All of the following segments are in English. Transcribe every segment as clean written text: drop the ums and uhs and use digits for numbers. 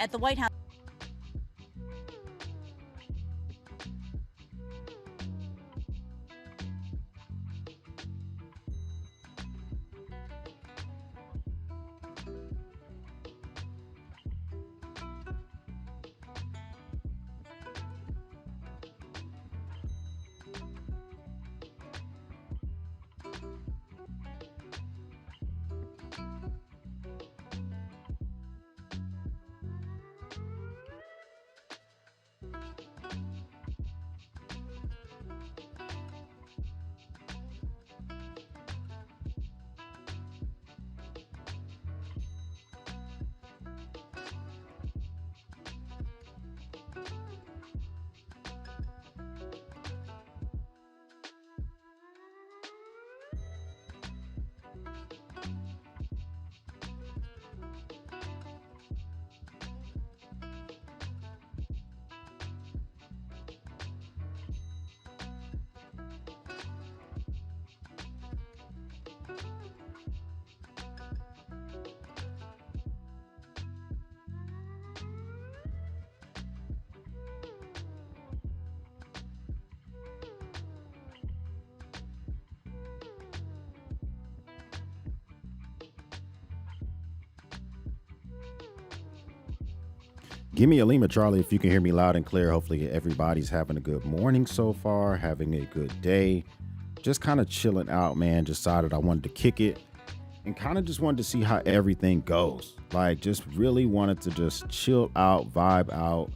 at the White House. Give me a Lima Charlie if you can hear me loud and clear. Hopefully everybody's having a good morning so far, having a good day. Just kind of chilling out, man. Decided I wanted to kick it and kind of just wanted to see how everything goes. Like, just really wanted to just chill out, vibe out,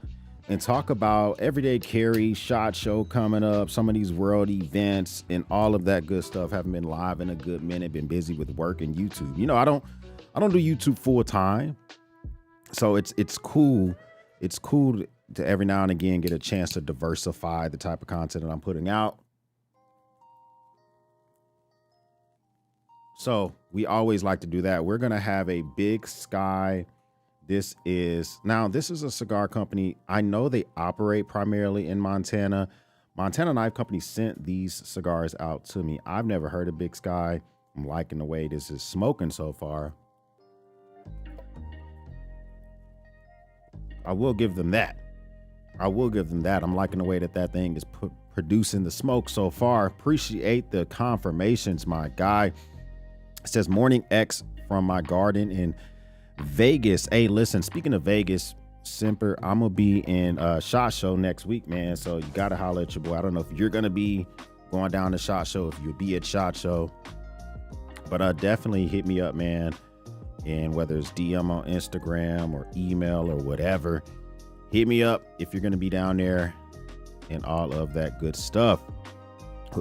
and talk about everyday carry, SHOT Show coming up, some of these world events and all of that good stuff. Haven't been live in a good minute, been busy with work and YouTube. You know, I don't do YouTube full time. So it's cool. It's cool to every now and again get a chance to diversify the type of content that I'm putting out. So we always like to do that. We're going to have a Big Sky. This is a cigar company. I know they operate primarily in Montana. Montana Knife Company sent these cigars out to me. I've never heard of Big Sky. I'm liking the way this is smoking so far. I will give them that. I'm liking the way that thing is producing the smoke so far. Appreciate the confirmations, my guy. It says Morning X from my garden in Vegas. Hey, listen, speaking of Vegas, Semper, I'm going to be in SHOT Show next week, man. So you got to holler at your boy. I don't know if you're going to be going down to SHOT Show, if you'll be at SHOT Show. But definitely hit me up, man. And whether it's DM on Instagram or email or whatever, hit me up if you're going to be down there and all of that good stuff.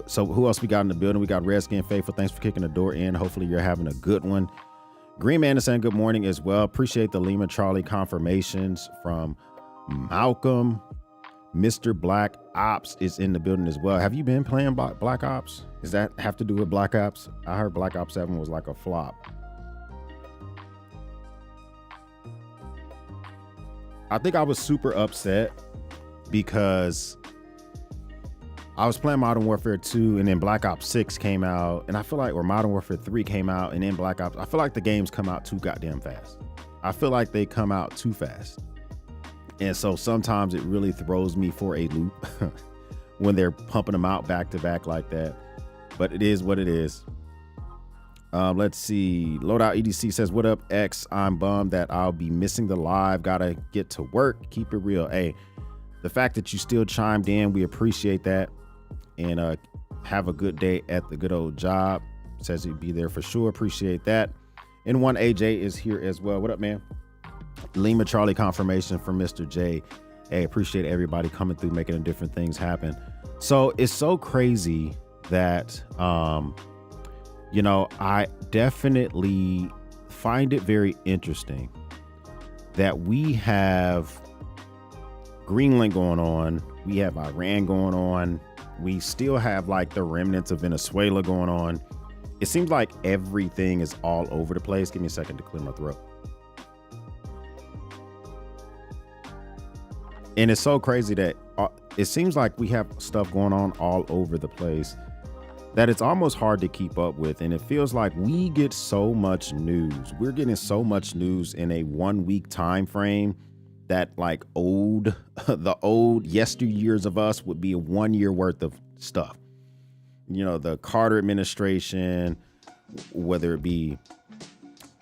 So who else we got in the building? We got Redskin Faithful. Thanks for kicking the door in. Hopefully you're having a good one. Green Man is saying good morning as well. Appreciate the Lima Charlie confirmations from Malcolm. Mr. Black Ops is in the building as well. Have you been playing Black Ops? Does that have to do with Black Ops? I heard Black Ops 7 was like a flop. I think I was super upset because I was playing Modern Warfare 2 and then Black Ops 6 came out, and I feel like, or Modern Warfare 3 came out and then Black Ops, I feel like the games come out too goddamn fast. I feel like they come out too fast. And so sometimes it really throws me for a loop when they're pumping them out back to back like that. But it is what it is. Let's see. Loadout EDC says, what up, X? I'm bummed that I'll be missing the live. Gotta get to work. Keep it real. Hey, the fact that you still chimed in, we appreciate that. And have a good day at the good old job. Says he'd be there for sure. Appreciate that. And one AJ is here as well. What up, man? Lima Charlie confirmation from Mr. J. Hey, appreciate everybody coming through, making different things happen. So it's so crazy that, you know, I definitely find it very interesting that we have Greenland going on. We have Iran going on. We still have like the remnants of Venezuela going on. It seems like everything is all over the place. Give me a second to clear my throat. And it's so crazy that it seems like we have stuff going on all over the place that it's almost hard to keep up with. And it feels like we get so much news. We're getting so much news in a 1 week time frame that like old, the old yesteryears of us would be a 1 year worth of stuff. You know, the Carter administration, whether it be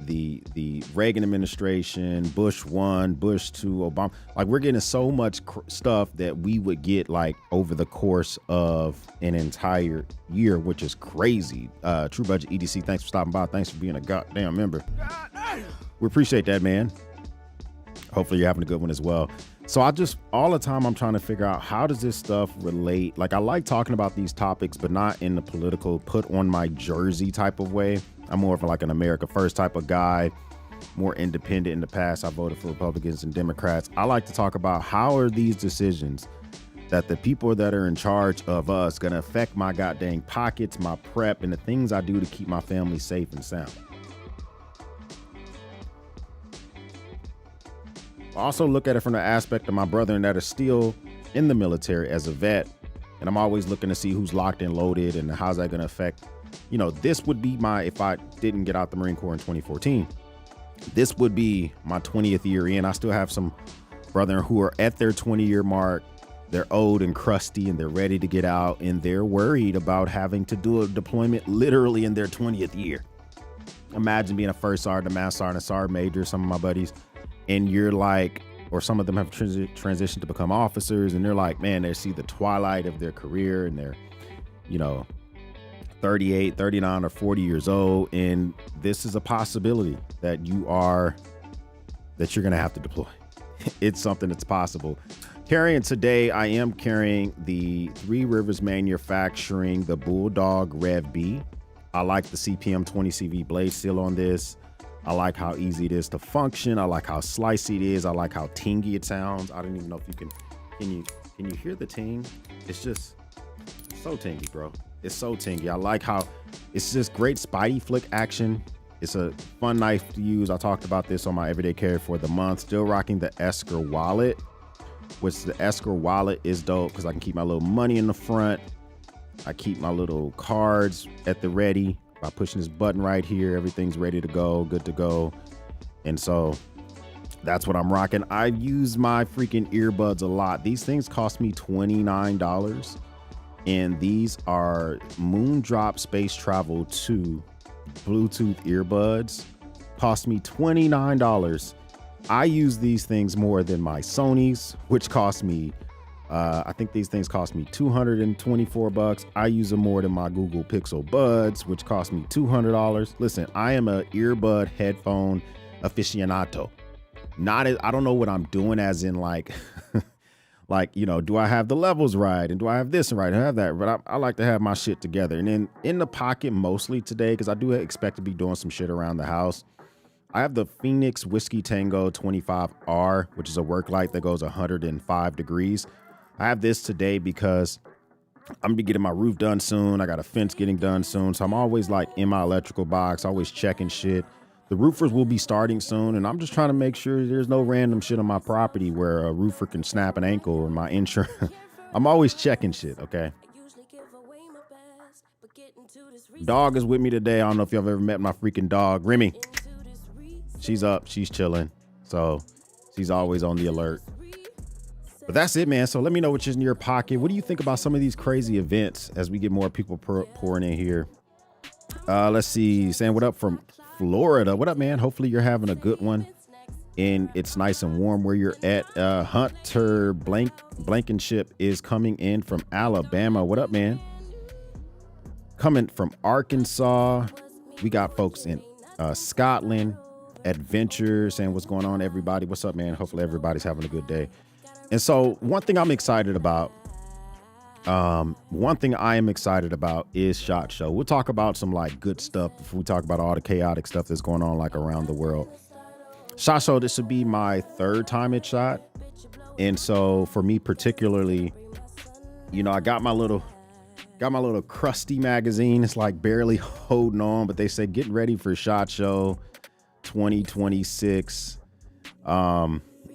the Reagan administration, Bush 1, Bush 2, Obama, like we're getting so much stuff that we would get like over the course of an entire year, which is crazy. True Budget EDC, thanks for stopping by. Thanks for being a goddamn member. We appreciate that, man. Hopefully you're having a good one as well. So all the time I'm trying to figure out, how does this stuff relate? Like, I like talking about these topics, but not in the political put on my jersey type of way. I'm more of like an America First type of guy, more independent. In the past, I voted for Republicans and Democrats. I like to talk about how are these decisions that the people that are in charge of us going to affect my goddamn pockets, my prep, and the things I do to keep my family safe and sound. I also look at it from the aspect of my brother that is still in the military as a vet. And I'm always looking to see who's locked and loaded and how's that going to affect, you know, this would be if I didn't get out the Marine Corps in 2014, this would be my 20th year in. I still have some brethren who are at their 20-year mark. They're old and crusty and they're ready to get out, and they're worried about having to do a deployment literally in their 20th year. Imagine being a first sergeant, a master sergeant, a sergeant major, some of my buddies, and you're like, or some of them have transitioned to become officers, and they're like, man, they see the twilight of their career and they're, you know, 38, 39 or 40 years old. And this is a possibility that you're going to have to deploy. It's something that's possible. Today, I am carrying the Three Rivers Manufacturing, the Bulldog Rev B. I like the CPM 20 CV blade seal on this. I like how easy it is to function. I like how slicey it is. I like how tingy it sounds. I don't even know if you can you hear the ting? It's just so tingy, bro. It's so tingy. I like how it's just great spidey flick action. It's a fun knife to use. I talked about this on my everyday carry for the month. Still rocking the Esker wallet, which the Esker wallet is dope because I can keep my little money in the front. I keep my little cards at the ready. By pushing this button right here, everything's ready to go, good to go. And so that's what I'm rocking. I use my freaking earbuds a lot. These things cost me $29. And these are Moondrop Space Travel 2 Bluetooth earbuds. Cost me $29. I use these things more than my Sonys, which cost me I think these things cost me $224. I use them more than my Google Pixel Buds, which cost me $200. Listen, I am a earbud headphone aficionado. I don't know what I'm doing as in like, like, you know, do I have the levels right? And do I have this right? I have that, but I like to have my shit together. And then in the pocket mostly today, because I do expect to be doing some shit around the house, I have the Phoenix Whiskey Tango 25R, which is a work light that goes 105 degrees. I have this today because I'm gonna be getting my roof done soon. I got a fence getting done soon. So I'm always like in my electrical box, always checking shit. The roofers will be starting soon, and I'm just trying to make sure there's no random shit on my property where a roofer can snap an ankle or my insurance. I'm always checking shit, okay? Dog is with me today. I don't know if y'all have ever met my freaking dog, Remy. She's up, she's chilling. So she's always on the alert. But that's it, man. So let me know what's in your pocket. What do you think about some of these crazy events as we get more people pouring in here? Let's see. Saying what up from Florida. What up, man? Hopefully you're having a good one. And it's nice and warm where you're at. Hunter Blankenship is coming in from Alabama. What up, man? Coming from Arkansas. We got folks in Scotland. Adventure saying what's going on, everybody. What's up, man? Hopefully everybody's having a good day. And so one thing I'm excited about, is SHOT Show. We'll talk about some like good stuff before we talk about all the chaotic stuff that's going on like around the world. SHOT Show, this would be my third time at SHOT. And so for me particularly, you know, I got my little crusty magazine. It's like barely holding on, but they say get ready for SHOT Show 2026.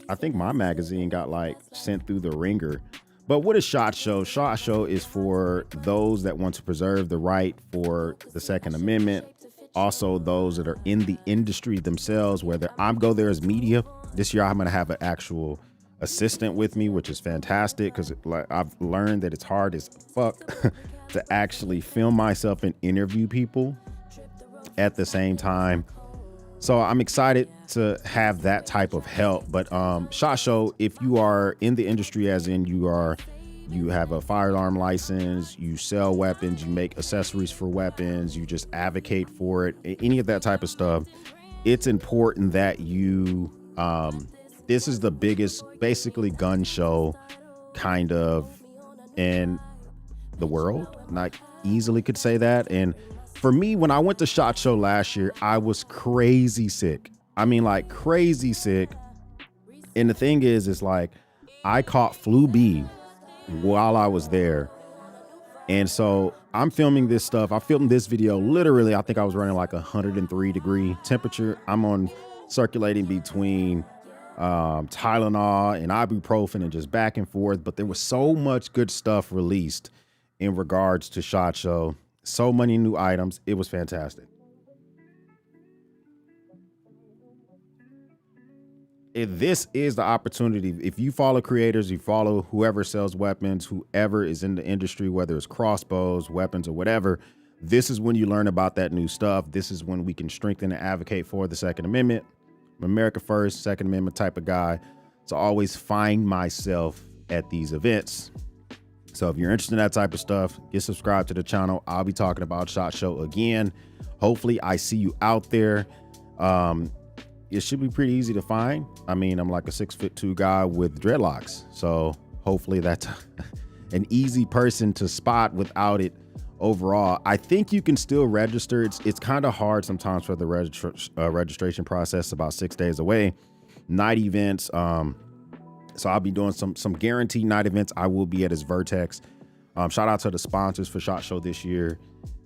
I think my magazine got like sent through the ringer. But what is SHOT Show? SHOT Show is for those that want to preserve the right for the Second Amendment. Also those that are in the industry themselves, whether I go there as media This year I'm gonna have an actual assistant with me, which is fantastic because like I've learned that it's hard as fuck to actually film myself and interview people at the same time. So I'm excited to have that type of help. But SHOT Show, if you are in the industry, as in you have a firearm license, you sell weapons, you make accessories for weapons, you just advocate for it, any of that type of stuff, it's important that you, this is the biggest, basically, gun show kind of in the world. And I easily could say that. And for me, when I went to SHOT Show last year, I was crazy sick. I mean, like crazy sick. And the thing is like, I caught flu B while I was there. And so I'm filming this stuff. I filmed this video literally, I think I was running like 103-degree temperature. I'm on circulating between Tylenol and ibuprofen and just back and forth. But there was so much good stuff released in regards to SHOT Show. So many new items. It was fantastic. This is the opportunity. If you follow creators, you follow whoever sells weapons, whoever is in the industry, whether it's crossbows, weapons, or whatever, this is when you learn about that new stuff. This is when we can strengthen and advocate for the Second Amendment. I'm America First, Second Amendment type of guy. So I always find myself at these events. So if you're interested in that type of stuff, get subscribed to the channel. I'll be talking about SHOT Show again. Hopefully I see you out there. It should be pretty easy to find. I mean, I'm like a 6'2" guy with dreadlocks. So hopefully that's an easy person to spot without it overall. I think you can still register. It's kind of hard sometimes for the registration process, about 6 days away. Night events. So I'll be doing some guaranteed night events. I will be at his Vertex. Shout out to the sponsors for SHOT Show this year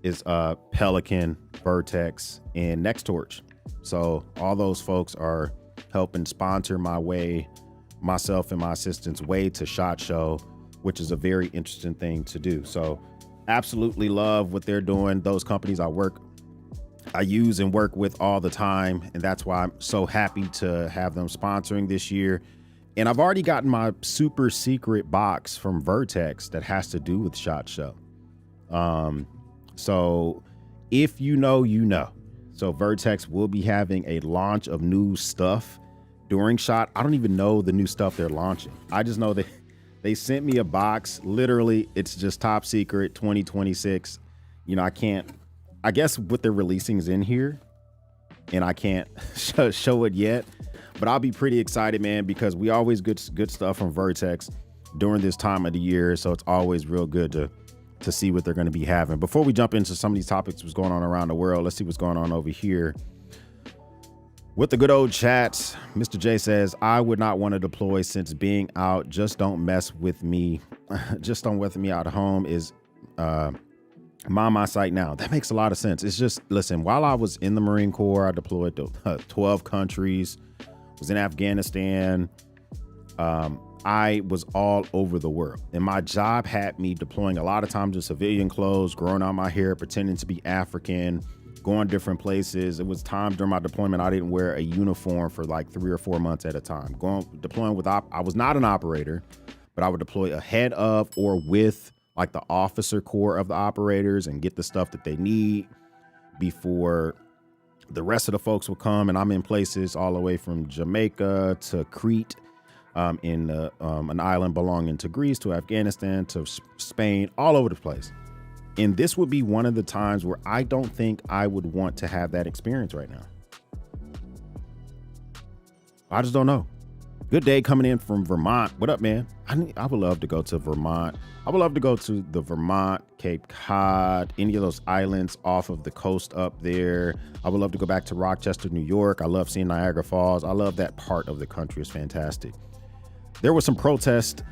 is Pelican, Vertex, and Next Torch. So all those folks are helping sponsor myself and my assistant's way to SHOT Show, which is a very interesting thing to do. So absolutely love what they're doing. Those companies I use and work with all the time. And that's why I'm so happy to have them sponsoring this year. And I've already gotten my super secret box from Vertex that has to do with SHOT Show. So if you know, you know. So Vertex will be having a launch of new stuff during SHOT. I don't even know the new stuff they're launching. I just know that they sent me a box. Literally, it's just top secret 2026. You know, I guess what they're releasing is in here and I can't show it yet. But I'll be pretty excited, man, because we always get good stuff from Vertex during this time of the year. So it's always real good to see what they're going to be having. Before we jump into some of these topics, what's going on around the world, let's see what's going on over here. With the good old chats, Mr. J says, I would not want to deploy since being out. Just don't mess with me. Just don't with me out of home is my site now. That makes a lot of sense. It's just, listen, while I was in the Marine Corps, I deployed to 12 countries. Was in Afghanistan. I was all over the world, and my job had me deploying a lot of times in civilian clothes, growing out my hair, pretending to be African, going different places. It was time during my deployment I didn't wear a uniform for like 3 or 4 months at a time. Deploying with I was not an operator, but I would deploy ahead of or with like the officer corps of the operators and get the stuff that they need before the rest of the folks will come. And I'm in places all the way from Jamaica to Crete, in an island belonging to Greece, to Afghanistan, to Spain, all over the place. And this would be one of the times where I don't think I would want to have that experience right now. I just don't know. Good day coming in from Vermont. What up, man? I would love to go to Vermont. I would love to go to the Vermont, Cape Cod, any of those islands off of the coast up there. I would love to go back to Rochester, New York. I love seeing Niagara Falls. I love that part of the country. It's fantastic. There was some protest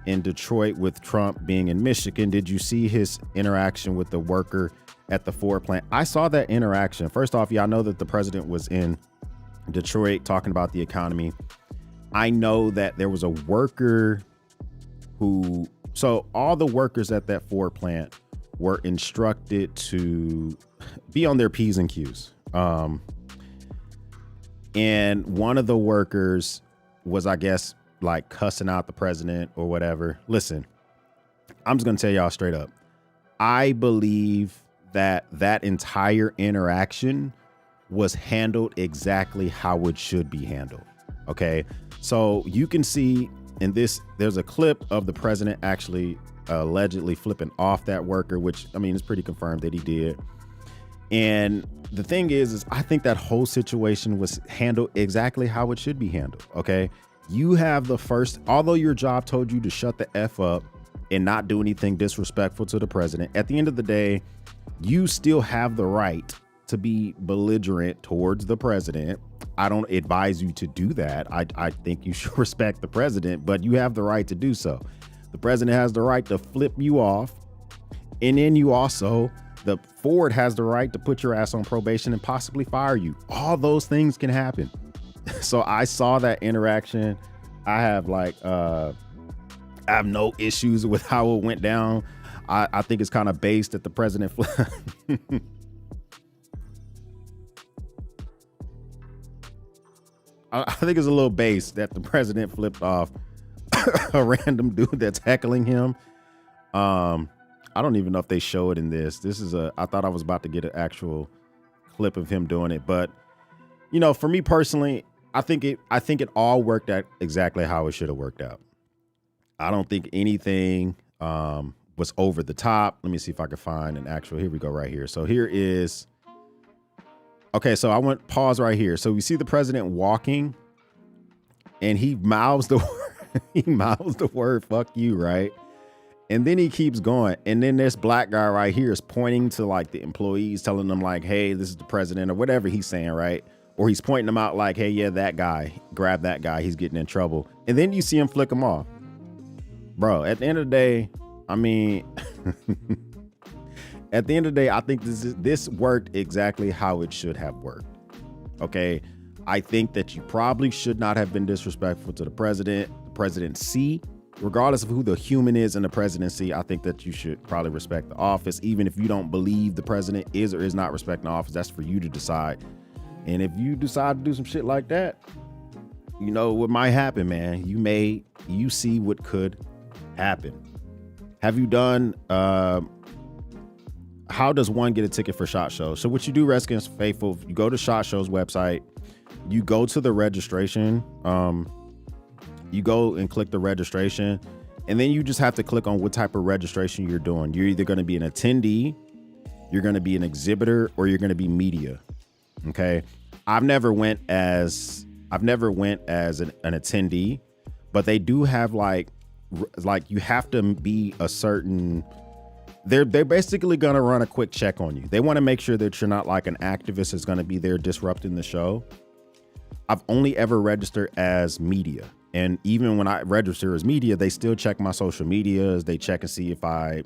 in Detroit with Trump being in Michigan. Did you see his interaction with the worker at the Ford plant? I saw that interaction. First off, yeah, I know that the president was in Detroit talking about the economy. I know that there was a worker so all the workers at that Ford plant were instructed to be on their P's and Q's. And one of the workers was, I guess, like cussing out the president or whatever. Listen, I'm just going to tell y'all straight up. I believe that that entire interaction was handled exactly how it should be handled. Okay. So you can see in this, there's a clip of the president actually allegedly flipping off that worker, which, I mean, it's pretty confirmed that he did. And the thing is I think that whole situation was handled exactly how it should be handled. Okay. You have the first, although your job told you to shut the F up and not do anything disrespectful to the president, at the end of the day, you still have the right to be belligerent towards the president. I don't advise you to do that. I think you should respect the president, but you have the right to do so. The president has the right to flip you off. And then you also, the Ford has the right to put your ass on probation and possibly fire you. All those things can happen. So I saw that interaction. I have no issues with how it went down. I think it's kind of based that the president I think it's a little base that the president flipped off a random dude that's heckling him. I don't even know if they show it in this. I thought I was about to get an actual clip of him doing it, but you know, for me personally, I think it all worked out exactly how it should have worked out. I don't think anything was over the top. Let me see if I can find an actual, here we go right here. So here is, okay, so I went pause right here. So we see the president walking and he mouths the word, he mouths the word, fuck you, right? And then he keeps going. And then this black guy right here is pointing to like the employees, telling them like, hey, this is the president or whatever he's saying, right? Or he's pointing them out like, hey, yeah, that guy, grab that guy, he's getting in trouble. And then you see him flick him off. Bro, at the end of the day, I mean, at the end of the day, I think this worked exactly how it should have worked. Okay. I think that you probably should not have been disrespectful to the presidency, regardless of who the human is in the presidency. I think that you should probably respect the office, even if you don't believe the president is or is not respecting the office. That's for you to decide. And if you decide to do some shit like that, you know what might happen, man. You see what could happen. Have you done, how does one get a ticket for SHOT Show? So what you do, Redskins Faithful, you go to SHOT Show's website, you go to the registration, you go and click the registration, and then you just have to click on what type of registration you're doing. You're either going to be an attendee, you're going to be an exhibitor, or you're going to be media. Okay. I've never went as an attendee, but they do have like you have to be a certain, they're basically going to run a quick check on you. They want to make sure that you're not like an activist that's going to be there disrupting the show. I've only ever registered as media. And even when I register as media, they still check my social medias. They check and see if I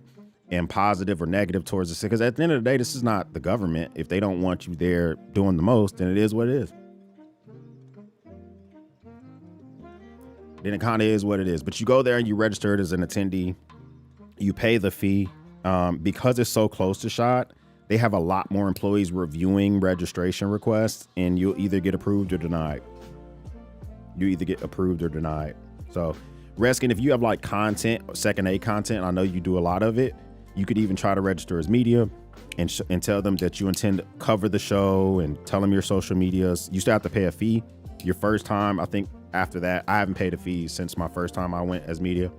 am positive or negative towards this. Because at the end of the day, this is not the government. If they don't want you there doing the most, then it is what it is. Then it kind of is what it is. But you go there and you register it as an attendee. You pay the fee. Because it's so close to SHOT, they have a lot more employees reviewing registration requests, and you'll either get approved or denied. So Redskin, if you have like content, second A content, I know you do a lot of it, you could even try to register as media and tell them that you intend to cover the show and tell them your social medias. You still have to pay a fee your first time. I think after that, I haven't paid a fee since my first time I went as media.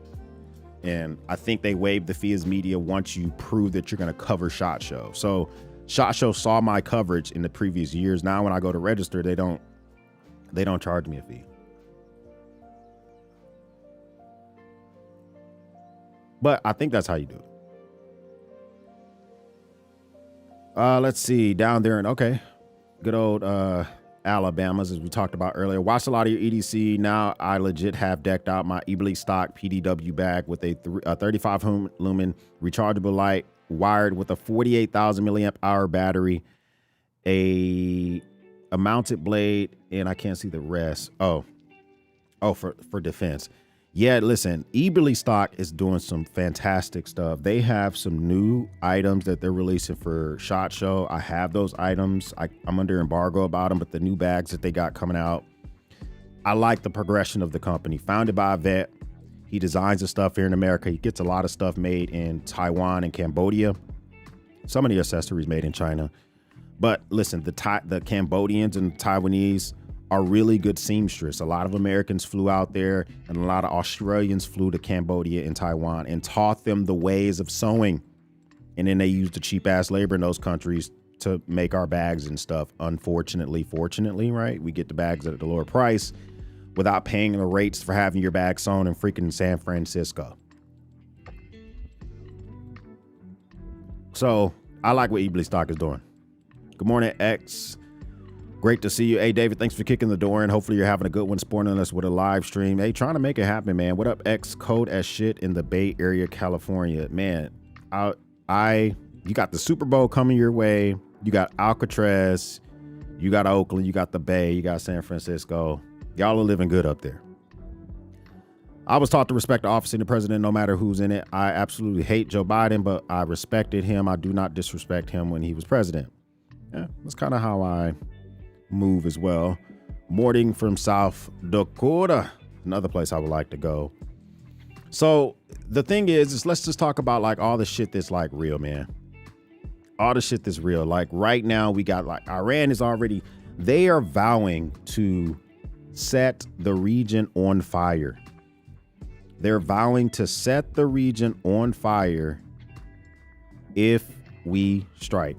And I think they waived the fee as media once you prove that you're going to cover SHOT Show. So SHOT Show saw my coverage in the previous years. Now, when I go to register, they don't charge me a fee. But I think that's how you do it. Let's see down there. Okay. Good old, Alabama's, as we talked about earlier. Watched a lot of your EDC. Now I legit have decked out my Ebly stock PDW bag with a 35 lumen rechargeable light, wired with a 48,000 milliamp hour battery, a mounted blade, and I can't see the rest. Oh, for defense. Yeah, listen, Eberly stock is doing some fantastic stuff. They have some new items that they're releasing for SHOT Show. I have those items. I'm under embargo about them, but the new bags that they got coming out, I like the progression of the company. Founded by a vet. He designs the stuff here in America. He gets a lot of stuff made in Taiwan and Cambodia. Some of the accessories made in China. But listen, the Cambodians and Taiwanese are really good seamstress. A lot of Americans flew out there, and a lot of Australians flew to Cambodia and Taiwan and taught them the ways of sewing. And then they used the cheap ass labor in those countries to make our bags and stuff. Unfortunately, fortunately, right? We get the bags at a lower price without paying the rates for having your bag sewn in freaking San Francisco. So I like what Eberly stock is doing. Good morning, X. Great to see you. Hey, David, thanks for kicking the door in. Hopefully you're having a good one, supporting us with a live stream. Hey, trying to make it happen, man. What up, X? Cold as shit in the Bay Area, California. Man, you got the Super Bowl coming your way. You got Alcatraz. You got Oakland. You got the Bay. You got San Francisco. Y'all are living good up there. I was taught to respect the office of the president no matter who's in it. I absolutely hate Joe Biden, but I respected him. I do not disrespect him when he was president. Yeah, that's kind of how I move as well. Morning from South Dakota, another place I would like to go. So the thing is let's just talk about like all the shit that's like real, man. All the shit that's real. Like right now we got like Iran is already, they are vowing to set the region on fire. They're vowing to set the region on fire if we strike.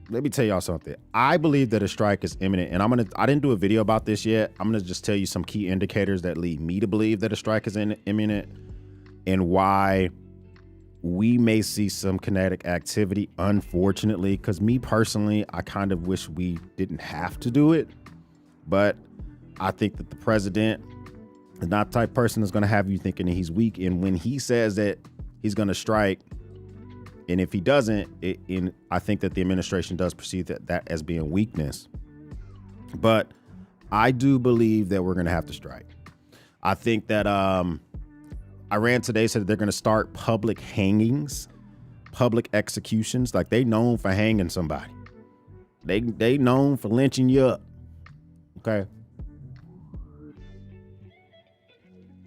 Let me tell y'all something. I believe that a strike is imminent, and I didn't do a video about this yet. I'm gonna just tell you some key indicators that lead me to believe that a strike is imminent and why we may see some kinetic activity, unfortunately, because me personally, I kind of wish we didn't have to do it. But I think that the president is not the type of person that's gonna have you thinking that he's weak. And when he says that he's gonna strike, and if he doesn't, I think that the administration does perceive that as being weakness. But I do believe that we're going to have to strike. I think that Iran today said that they're going to start public hangings, public executions. Like they known for hanging somebody. They known for lynching you up. Okay.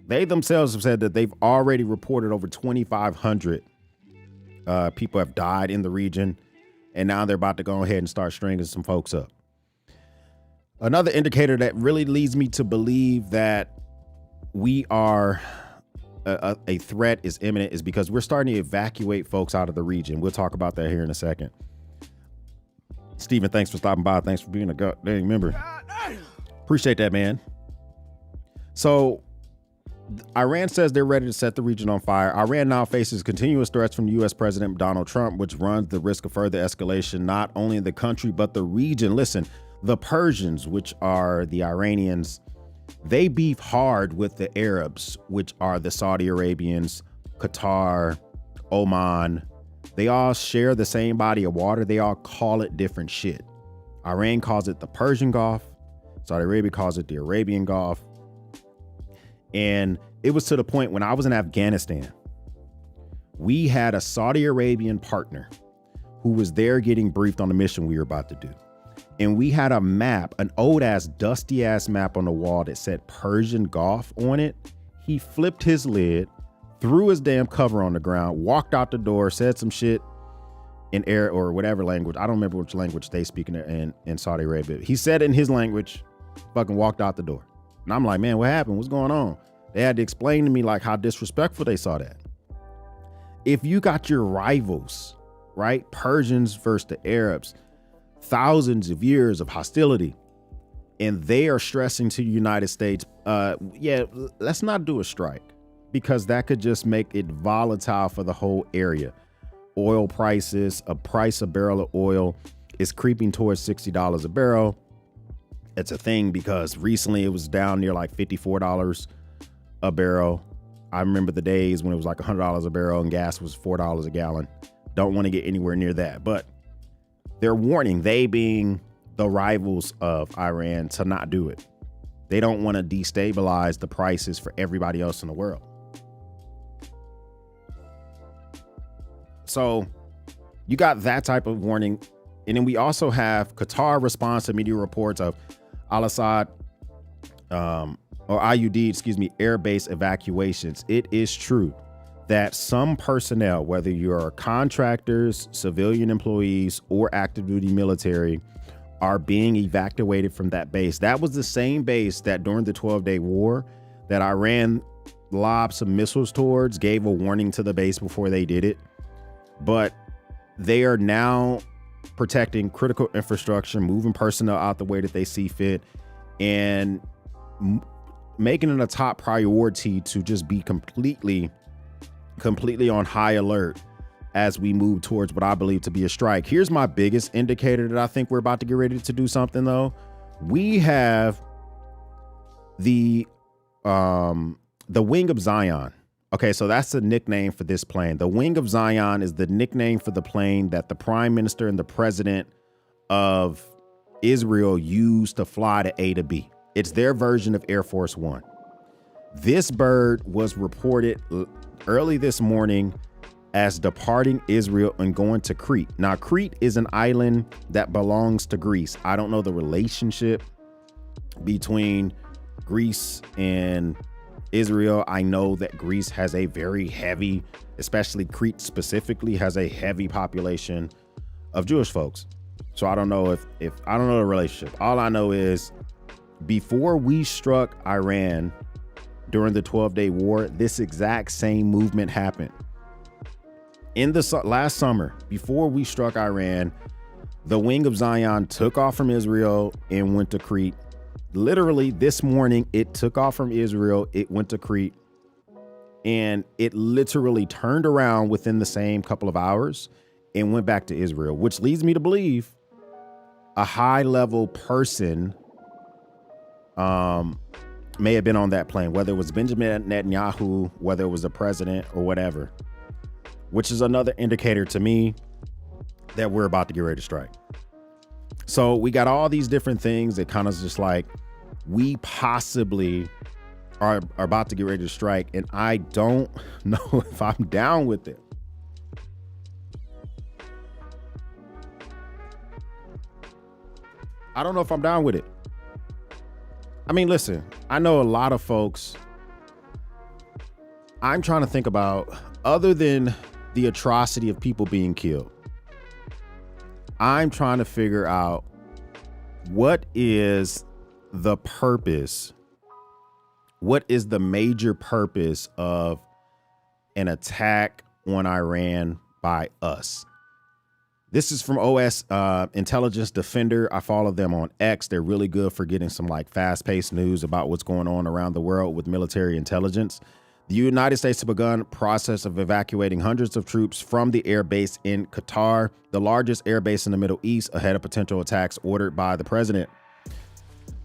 They themselves have said that they've already reported over 2,500 people have died in the region, and now they're about to go ahead and start stringing some folks up. Another indicator that really leads me to believe that we are a threat is imminent is because we're starting to evacuate folks out of the region. We'll talk about that here in a second. Steven, thanks for stopping by. Thanks for being a goddamn member. Appreciate that, man. So Iran says they're ready to set the region on fire. Iran now faces continuous threats from U.S. President Donald Trump, which runs the risk of further escalation, not only in the country, but the region. Listen, the Persians, which are the Iranians, they beef hard with the Arabs, which are the Saudi Arabians, Qatar, Oman. They all share the same body of water. They all call it different shit. Iran calls it the Persian Gulf. Saudi Arabia calls it the Arabian Gulf. And it was to the point when I was in Afghanistan, we had a Saudi Arabian partner who was there getting briefed on the mission we were about to do. And we had a map, an old ass, dusty ass map on the wall that said Persian Gulf on it. He flipped his lid, threw his damn cover on the ground, walked out the door, said some shit in air or whatever language. I don't remember which language they speak in Saudi Arabia. He said it in his language, fucking walked out the door. And I'm like, man, what happened? What's going on? They had to explain to me like how disrespectful they saw that. If you got your rivals, right? Persians versus the Arabs, thousands of years of hostility, and they are stressing to the United States, yeah, let's not do a strike, because that could just make it volatile for the whole area. Oil prices, a barrel of oil is creeping towards $60 a barrel. It's a thing because recently it was down near like $54 a barrel. I remember the days when it was like $100 a barrel and gas was $4 a gallon. Don't want to get anywhere near that, but they're warning, they being the rivals of Iran, to not do it. They don't want to destabilize the prices for everybody else in the world. So you got that type of warning. And then we also have Qatar response to media reports of Al-Assad or IUD, air base evacuations. It is true that some personnel, whether you're contractors, civilian employees, or active duty military, are being evacuated from that base. That was the same base that during the 12-day war that Iran lobbed some missiles towards, gave a warning to the base before they did it. But they are now protecting critical infrastructure, moving personnel out the way that they see fit, and making it a top priority to just be completely on high alert as we move towards what I believe to be a strike. Here's my biggest indicator that I think we're about to get ready to do something, though. We have the Wing of Zion. Okay, so that's the nickname for this plane. The Wing of Zion is the nickname for the plane that the prime minister and the president of Israel used to fly to A to B. It's their version of Air Force One. This bird was reported early this morning as departing Israel and going to Crete. Now, Crete is an island that belongs to Greece. I don't know the relationship between Greece and Israel. I know that Greece has a very heavy, especially Crete specifically, has a heavy population of Jewish folks. So I don't know if I don't know the relationship. All I know is before we struck Iran during the 12-day war, this exact same movement happened. In the last summer, before we struck Iran, the Wing of Zion took off from Israel and went to Crete. Literally this morning, it took off from Israel. It went to Crete, and it literally turned around within the same couple of hours and went back to Israel, which leads me to believe a high level person may have been on that plane, whether it was Benjamin Netanyahu, whether it was the president or whatever, which is another indicator to me that we're about to get ready to strike. So we got all these different things that kind of just like we possibly are about to get ready to strike. And I don't know if I'm down with it. I don't know if I'm down with it. I mean, listen, I know a lot of folks. I'm trying to think about, other than the atrocity of people being killed, I'm trying to figure out what is the purpose, what is the major purpose of an attack on Iran by us. This is from OS Intelligence Defender. I follow them on X. They're really good for getting some like fast-paced news about what's going on around the world with military intelligence. The United States has begun process of evacuating hundreds of troops from the air base in Qatar, the largest air base in the Middle East, ahead of potential attacks ordered by the president.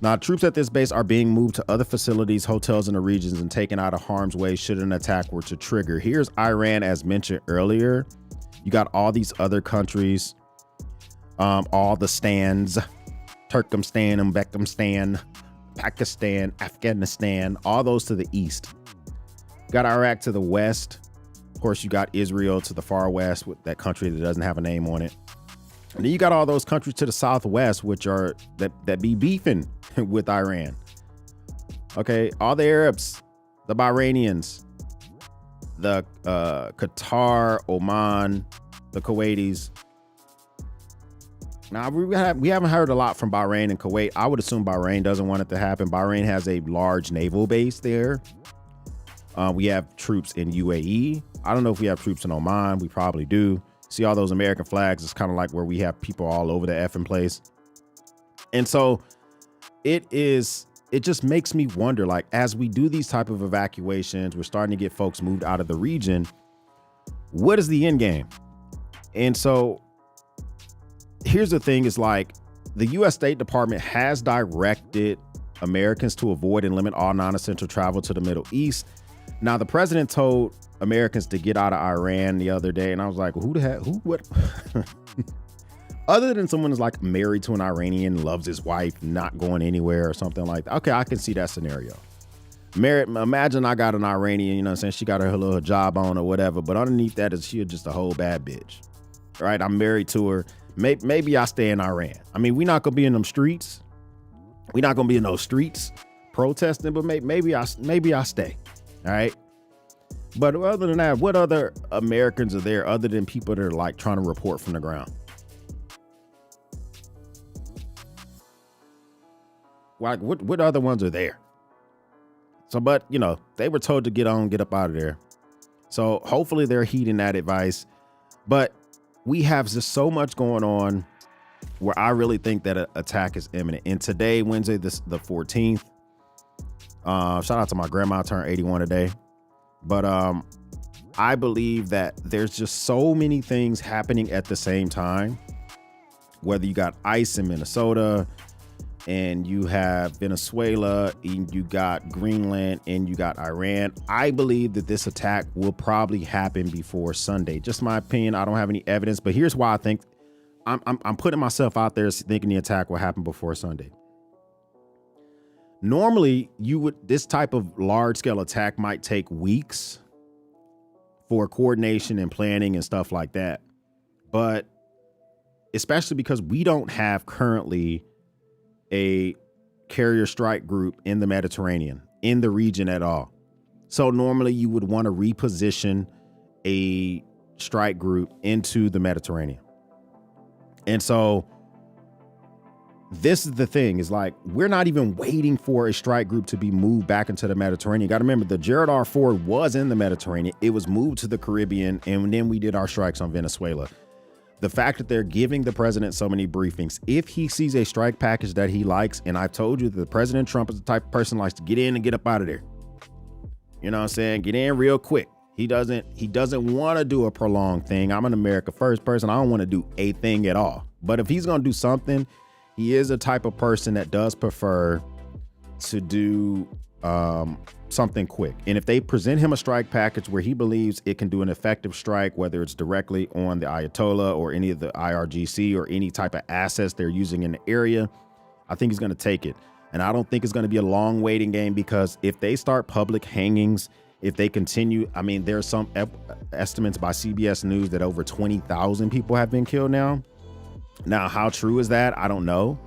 Now, troops at this base are being moved to other facilities, hotels in the regions, and taken out of harm's way should an attack were to trigger. Here's Iran, as mentioned earlier. You got all these other countries, all the stands, Turkmenistan, Uzbekistan, Pakistan, Afghanistan, all those to the east. You got Iraq to the west. Of course, you got Israel to the far west, with that country that doesn't have a name on it. And then you got all those countries to the southwest, which are that be beefing with Iran. Okay, all the Arabs, the Bahrainians, the Qatar, Oman, the Kuwaitis. Now, we haven't heard a lot from Bahrain and Kuwait. I would assume Bahrain doesn't want it to happen. Bahrain has a large naval base there. We have troops in UAE. I don't know if we have troops in Oman. We probably do. See all those American flags? It's kind of like where we have people all over the effing place. And so it just makes me wonder, like, as we do these type of evacuations, we're starting to get folks moved out of the region. What is the end game? And so here's the thing, is like the U.S. State Department has directed Americans to avoid and limit all non-essential travel to the Middle East. Now, the president told Americans to get out of Iran the other day, and I was like, what? Other than someone who's like married to an Iranian, loves his wife, not going anywhere or something like that. Okay, I can see that scenario. Married, imagine I got an Iranian, you know what I'm saying? She got her little job on or whatever, but underneath that is she just a whole bad bitch. Right? I'm married to her. Maybe I stay in Iran. I mean, we're not gonna be in them streets. We're not gonna be in those streets protesting, but maybe I stay. All right. But other than that, what other Americans are there other than people that are like trying to report from the ground? Like what other ones are there? So, but you know, they were told to get up out of there. So hopefully they're heeding that advice. But we have just so much going on where I really think that an attack is imminent. And today, Wednesday, the 14th, shout out to my grandma, turned 81 today. But I believe that there's just so many things happening at the same time, whether you got ICE in Minnesota and you have Venezuela and you got Greenland and you got Iran. I believe that this attack will probably happen before Sunday. Just my opinion. I don't have any evidence, but here's why I think I'm putting myself out there thinking the attack will happen before Sunday. Normally, this type of large scale attack might take weeks for coordination and planning and stuff like that. But especially because we don't have currently a carrier strike group in the Mediterranean, in the region at all. So normally you would want to reposition a strike group into the Mediterranean. And so this is the thing, is like, we're not even waiting for a strike group to be moved back into the Mediterranean. You got to remember, the Gerald R. Ford was in the Mediterranean. It was moved to the Caribbean. And then we did our strikes on Venezuela. The fact that they're giving the president so many briefings, if he sees a strike package that he likes, and I've told you that President Trump is the type of person who likes to get in and get up out of there. You know what I'm saying? Get in real quick. He doesn't want to do a prolonged thing. I'm an America First person. I don't want to do a thing at all. But if he's going to do something, he is a type of person that does prefer to do something quick. And if they present him a strike package where he believes it can do an effective strike, whether it's directly on the Ayatollah or any of the IRGC or any type of assets they're using in the area, I think he's going to take it. And I don't think it's going to be a long waiting game, because if they start public hangings, if they continue, I mean, there's some estimates by CBS News that over 20,000 people have been killed now. Now, how true is that? I don't know.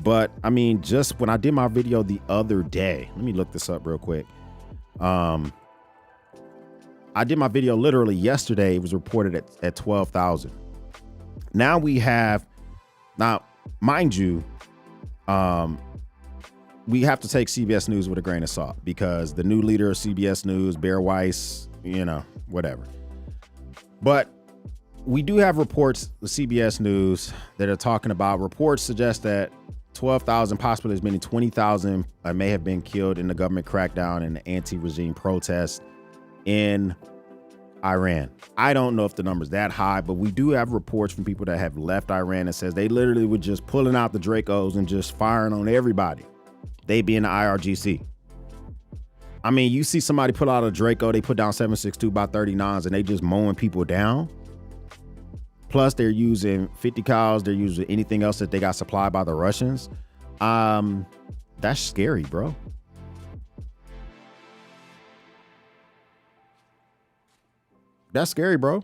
But I mean, just when I did my video the other day, let me look this up real quick. I did my video literally yesterday. It was reported at 12,000. Now we have, mind you, we have to take CBS News with a grain of salt, because the new leader of CBS News, Bear Weiss, you know, whatever. But we do have reports, the CBS News, that are talking about, reports suggest that 12,000, possibly as many 20,000 may have been killed in the government crackdown and the anti-regime protests in Iran. I don't know if the number's that high, but we do have reports from people that have left Iran that says they literally were just pulling out the Dracos and just firing on everybody. They be in the IRGC. I mean, you see somebody pull out a Draco, they put down 7.62 by 39s and they just mowing people down. Plus, they're using 50 cows. They're using anything else that they got supplied by the Russians. That's scary, bro. That's scary, bro.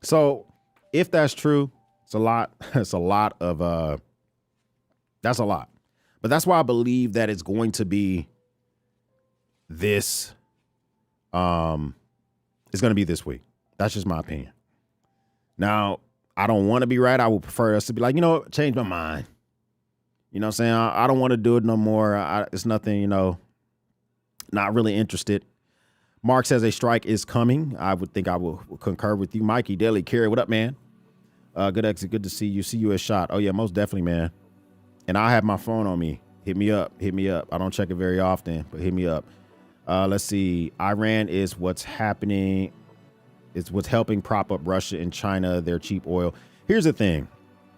So if that's true, it's a lot. It's a lot of, that's a lot. But that's why I believe that it's going to be this, it's going to be this week. That's just my opinion. Now, I don't want to be right. I would prefer us to be like, you know, change my mind. You know what I'm saying? I don't want to do it no more. It's nothing, you know, not really interested. Mark says a strike is coming. I would think I will concur with you. Mikey Daily Carey, what up, man? Good exit. Good to see you. See you at shot. Oh, yeah, most definitely, man. And I have my phone on me. Hit me up. Hit me up. I don't check it very often, but hit me up. Let's see. Iran is what's happening. It's what's helping prop up Russia and China, their cheap oil. Here's the thing.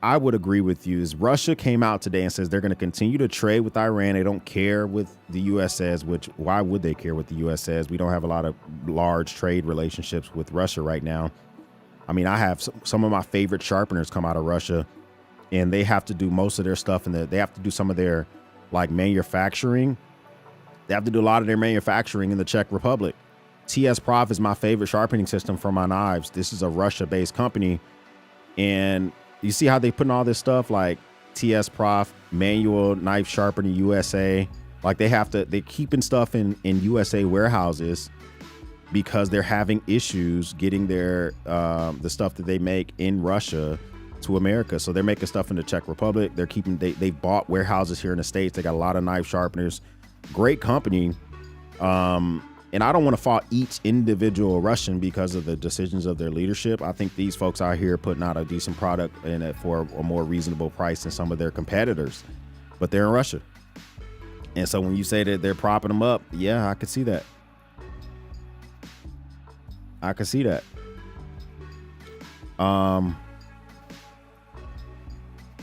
I would agree with you. Is Russia came out today and says they're going to continue to trade with Iran. They don't care what the U.S. says, which why would they care what the U.S. says? We don't have a lot of large trade relationships with Russia right now. I mean, I have some of my favorite sharpeners come out of Russia. and they have to do most of their stuff, and they have to do some of their like manufacturing. They have to do a lot of their manufacturing in the Czech Republic. TS Prof is my favorite sharpening system for my knives. This is a Russia-based company, and you see how they putting all this stuff like TS Prof, manual knife sharpening USA. Like they're keeping stuff in USA warehouses because they're having issues getting their the stuff that they make in Russia to America. So they're making stuff in the Czech Republic. They bought warehouses here in the States. They got a lot of knife sharpeners. Great company. And I don't want to fault each individual Russian because of the decisions of their leadership. I think these folks out here putting out a decent product in it for a more reasonable price than some of their competitors, but they're in Russia. And so when you say that they're propping them up, yeah, I could see that. I could see that.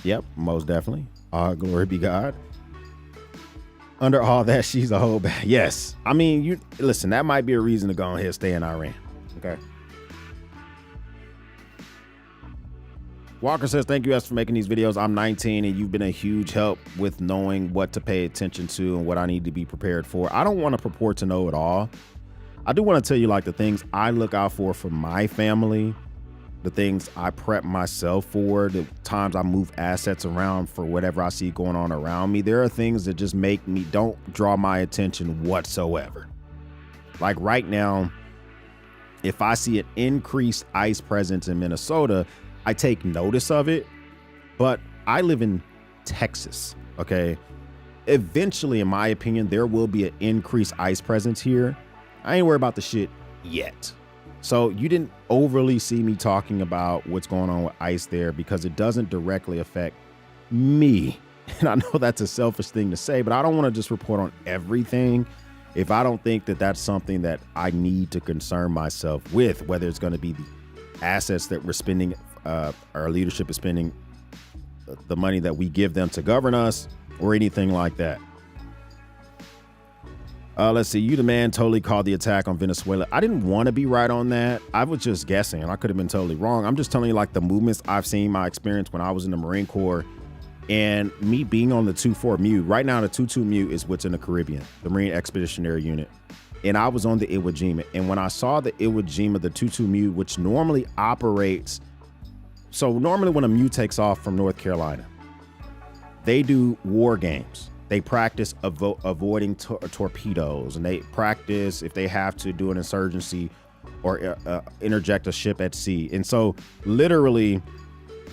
Yep, most definitely. Glory be God. Under all that, she's a whole bad. Yes. I mean, you listen, that might be a reason to go ahead and stay in Iran. Okay. Walker says, thank you guys for making these videos. I'm 19 and you've been a huge help with knowing what to pay attention to and what I need to be prepared for. I don't want to purport to know it all. I do want to tell you like the things I look out for my family, the things I prep myself for, the times I move assets around for whatever I see going on around me. There are things that just don't draw my attention whatsoever. Like right now, if I see an increased ICE presence in Minnesota, I take notice of it, but I live in Texas, okay? Eventually, in my opinion, there will be an increased ICE presence here. I ain't worried about the shit yet. So you didn't overly see me talking about what's going on with ICE there because it doesn't directly affect me. And I know that's a selfish thing to say, but I don't want to just report on everything if I don't think that that's something that I need to concern myself with, whether it's going to be the assets that we're spending, our leadership is spending, the money that we give them to govern us, or anything like that. Let's see. You the man totally called the attack on Venezuela. I didn't want to be right on that. I was just guessing, and I could have been totally wrong. I'm just telling you like the movements I've seen, my experience when I was in the Marine Corps, and me being on the 2-4 Mu. Right now, the 2-2 Mu is what's in the Caribbean, the Marine Expeditionary Unit. And I was on the Iwo Jima. And when I saw the Iwo Jima, the 2-2 Mu, which normally operates. So normally when a Mu takes off from North Carolina, they do war games. They practice avoiding torpedoes, and they practice if they have to do an insurgency or interject a ship at sea. And so literally,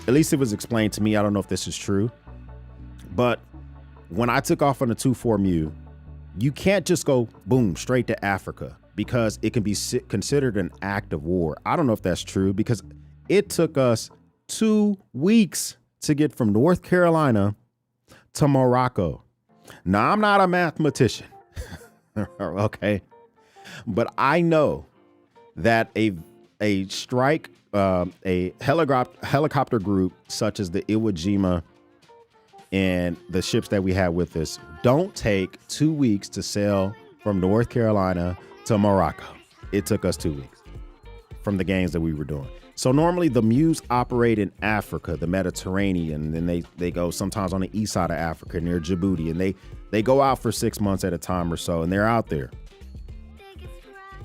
at least it was explained to me, I don't know if this is true, but when I took off on the 2-4 Mu, you can't just go boom straight to Africa because it can be considered an act of war. I don't know if that's true because it took us 2 weeks to get from North Carolina to Morocco. Now, I'm not a mathematician, okay, but I know that a strike, a helicopter group such as the Iwo Jima and the ships that we had with us don't take 2 weeks to sail from North Carolina to Morocco. It took us 2 weeks from the games that we were doing. So normally the Mus operate in Africa, the Mediterranean, and then they go sometimes on the east side of Africa near Djibouti, and they go out for 6 months at a time or so, and they're out there.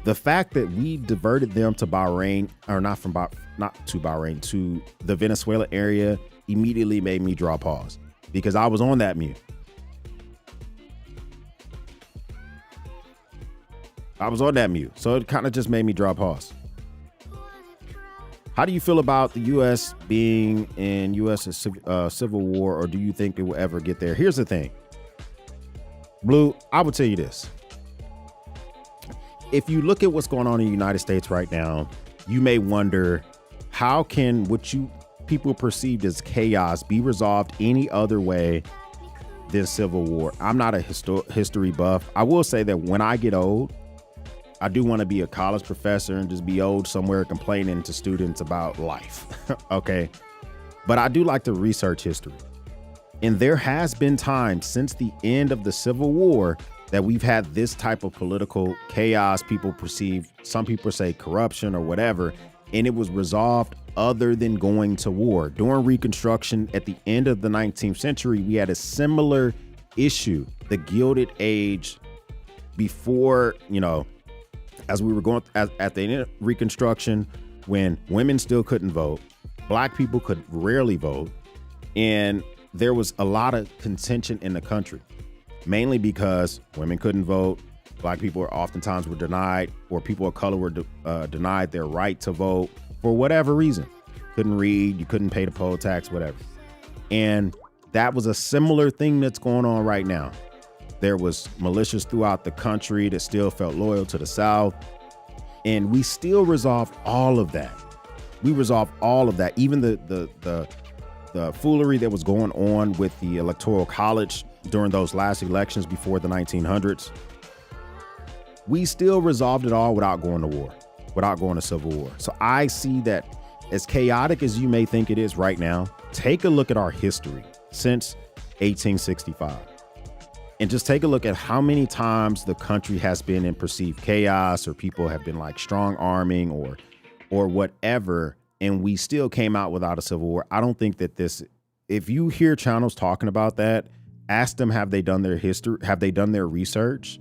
The fact that we diverted them to Bahrain, or not to Bahrain, to the Venezuela area immediately made me draw pause because I was on that Mu. So it kind of just made me draw pause. How do you feel about the U.S. being in U.S. civil war, or do you think it will ever get there? Here's the thing. Blue, I would tell you this. If you look at what's going on in the United States right now, you may wonder, how can what you people perceived as chaos be resolved any other way than civil war? I'm not a history buff. I will say that when I get old, I do want to be a college professor and just be old somewhere complaining to students about life. Okay. But I do like to research history. And there has been times since the end of the Civil War that we've had this type of political chaos. People perceive, some people say corruption or whatever, and it was resolved other than going to war. During Reconstruction at the end of the 19th century, we had a similar issue. The Gilded Age, before, you know, as we were going at the end of Reconstruction, when women still couldn't vote, black people could rarely vote, and there was a lot of contention in the country, mainly because women couldn't vote, black people oftentimes were denied, or people of color were denied their right to vote for whatever reason. Couldn't read, you couldn't pay the poll tax, whatever. And that was a similar thing that's going on right now. There was militias throughout the country that still felt loyal to the South. And we still resolved all of that. We resolved all of that. Even the foolery that was going on with the Electoral College during those last elections before the 1900s. We still resolved it all without going to war, without going to civil war. So I see that, as chaotic as you may think it is right now, take a look at our history since 1865. And just take a look at how many times the country has been in perceived chaos, or people have been like strong arming or whatever, and we still came out without a civil war. I don't think that this, if you hear channels talking about that, ask them, have they done their history? Have they done their research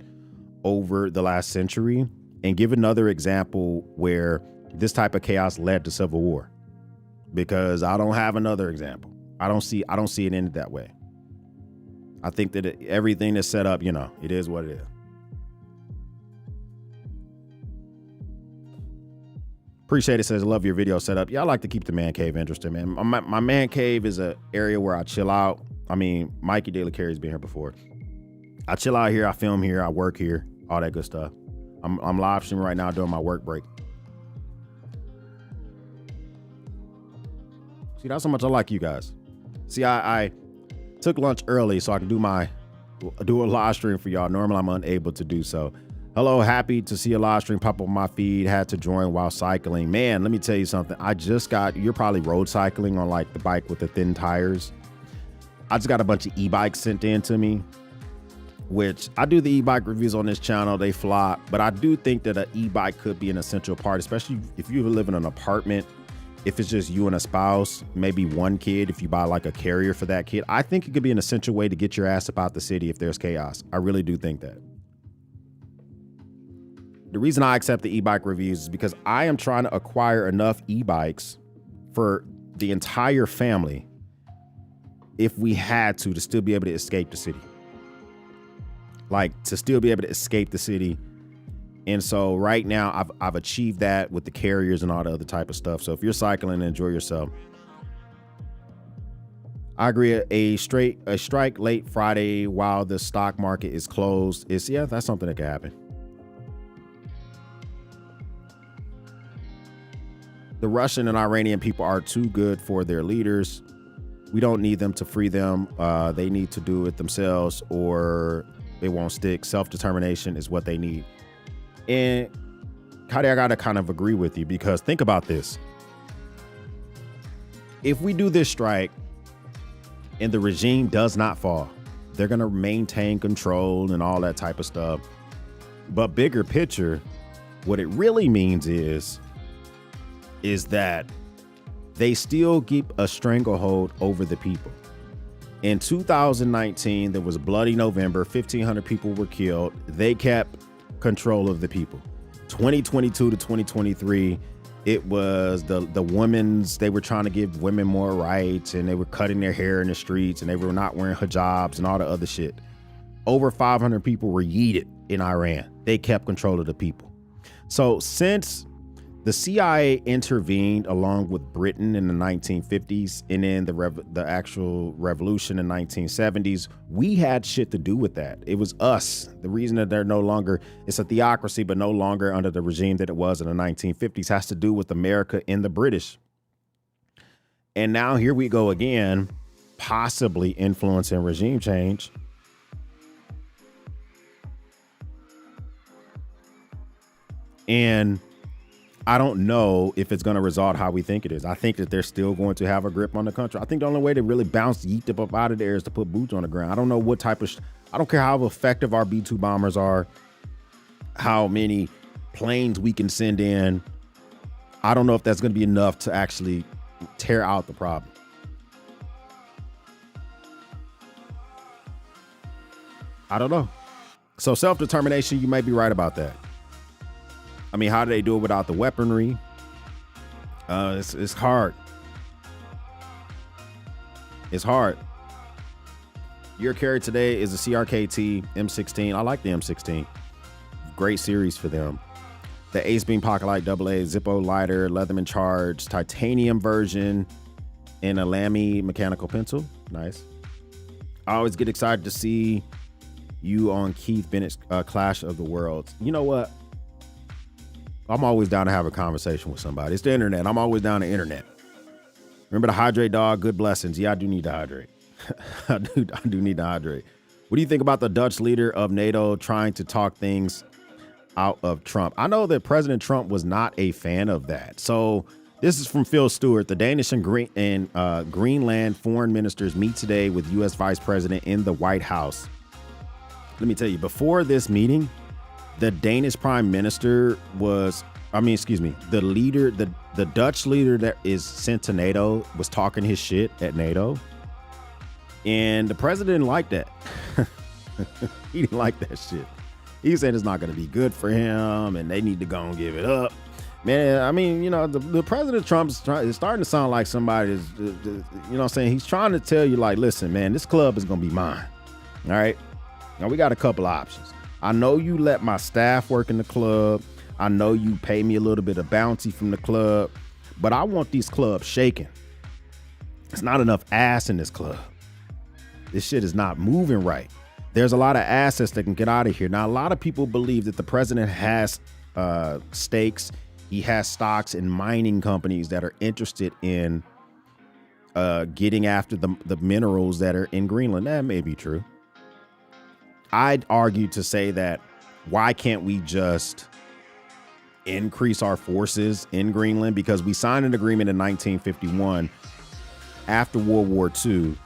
over the last century? And give another example where this type of chaos led to civil war, because I don't have another example. I don't see it ended that way. I think that everything that's set up, you know, it is what it is. Appreciate it. Says, I love your video setup. Yeah, I like to keep the man cave interesting, man. My man cave is an area where I chill out. I mean, Mikey Daily Carey's been here before. I chill out here. I film here. I work here. All that good stuff. I'm live streaming right now during my work break. See, that's how much I like you guys. See, I took lunch early so I can do a live stream for y'all. Normally I'm unable to do so. Hello, happy to see a live stream pop up on my feed. Had to join while cycling. Man, let me tell you something. You're probably road cycling on like the bike with the thin tires. I just got a bunch of e-bikes sent in to me, which I do the e-bike reviews on this channel. They flop, but I do think that an e-bike could be an essential part, especially if you live in an apartment. If it's just you and a spouse, maybe one kid, if you buy like a carrier for that kid, I think it could be an essential way to get your ass about the city if there's chaos. I really do think that. The reason I accept the e-bike reviews is because I am trying to acquire enough e-bikes for the entire family, if we had to still be able to escape the city. Like, to still be able to escape the city. And so right now I've achieved that with the carriers and all the other type of stuff. So if you're cycling, enjoy yourself. I agree. A strike late Friday while the stock market is closed is, yeah, that's something that could happen. The Russian and Iranian people are too good for their leaders. We don't need them to free them. They need to do it themselves or they won't stick. Self-determination is what they need. And Cody, I gotta kind of agree with you, because think about this. If we do this strike and the regime does not fall, they're gonna maintain control and all that type of stuff. But bigger picture, what it really means is that they still keep a stranglehold over the people. In 2019, there was a bloody November, 1,500 people were killed. They kept control of the people. 2022 to 2023, it was the women's, they were trying to give women more rights, and they were cutting their hair in the streets, and they were not wearing hijabs and all the other shit. Over 500 people were yeeted in Iran. They kept control of the people. So since the CIA intervened along with Britain in the 1950s and then the actual revolution in 1970s, we had shit to do with that. It was us. The reason that they're no longer, it's a theocracy, but no longer under the regime that it was in the 1950s, has to do with America and the British. And now here we go again, possibly influencing regime change. And I don't know if it's going to result how we think it is. I think that they're still going to have a grip on the country. I think the only way to really bounce yeet up out of there is to put boots on the ground. I don't know what type of, I don't care how effective our B-2 bombers are, how many planes we can send in. I don't know if that's going to be enough to actually tear out the problem. I don't know. So self-determination, you may be right about that. I mean, how do they do it without the weaponry? It's hard. It's hard. Your carry today is a CRKT M16. I like the M16. Great series for them. The Ace Beam Pocket Light AA, Zippo lighter, Leatherman Charge, titanium version, and a Lamy mechanical pencil. Nice. I always get excited to see you on Keith Bennett's Clash of the Worlds. You know what? I'm always down to have a conversation with somebody. It's the internet. I'm always down to internet. Remember to hydrate, dog. Good blessings. Yeah, I do need to hydrate. I do need to hydrate. What do you think about the Dutch leader of NATO trying to talk things out of Trump? I know that President Trump was not a fan of that. So this is from Phil Stewart. The Danish and Greenland foreign ministers meet today with U.S. Vice President in the White House. Let me tell you, before this meeting, the Danish prime minister the leader, the Dutch leader that is sent to NATO was talking his shit at NATO. And the president didn't like that. He didn't like that shit. He said it's not going to be good for him and they need to go and give it up. Man, I mean, you know, the President Trump is starting to sound like somebody is, you know what I'm saying? He's trying to tell you, like, listen, man, this club is going to be mine. All right. Now, we got a couple options. I know you let my staff work in the club. I know you pay me a little bit of bounty from the club, but I want these clubs shaking. There's not enough ass in this club. This shit is not moving right. There's a lot of assets that can get out of here. Now, a lot of people believe that the president has stakes. He has stocks in mining companies that are interested in getting after the minerals that are in Greenland. That may be true. I'd argue to say that why can't we just increase our forces in Greenland? Because we signed an agreement in 1951 after World War II,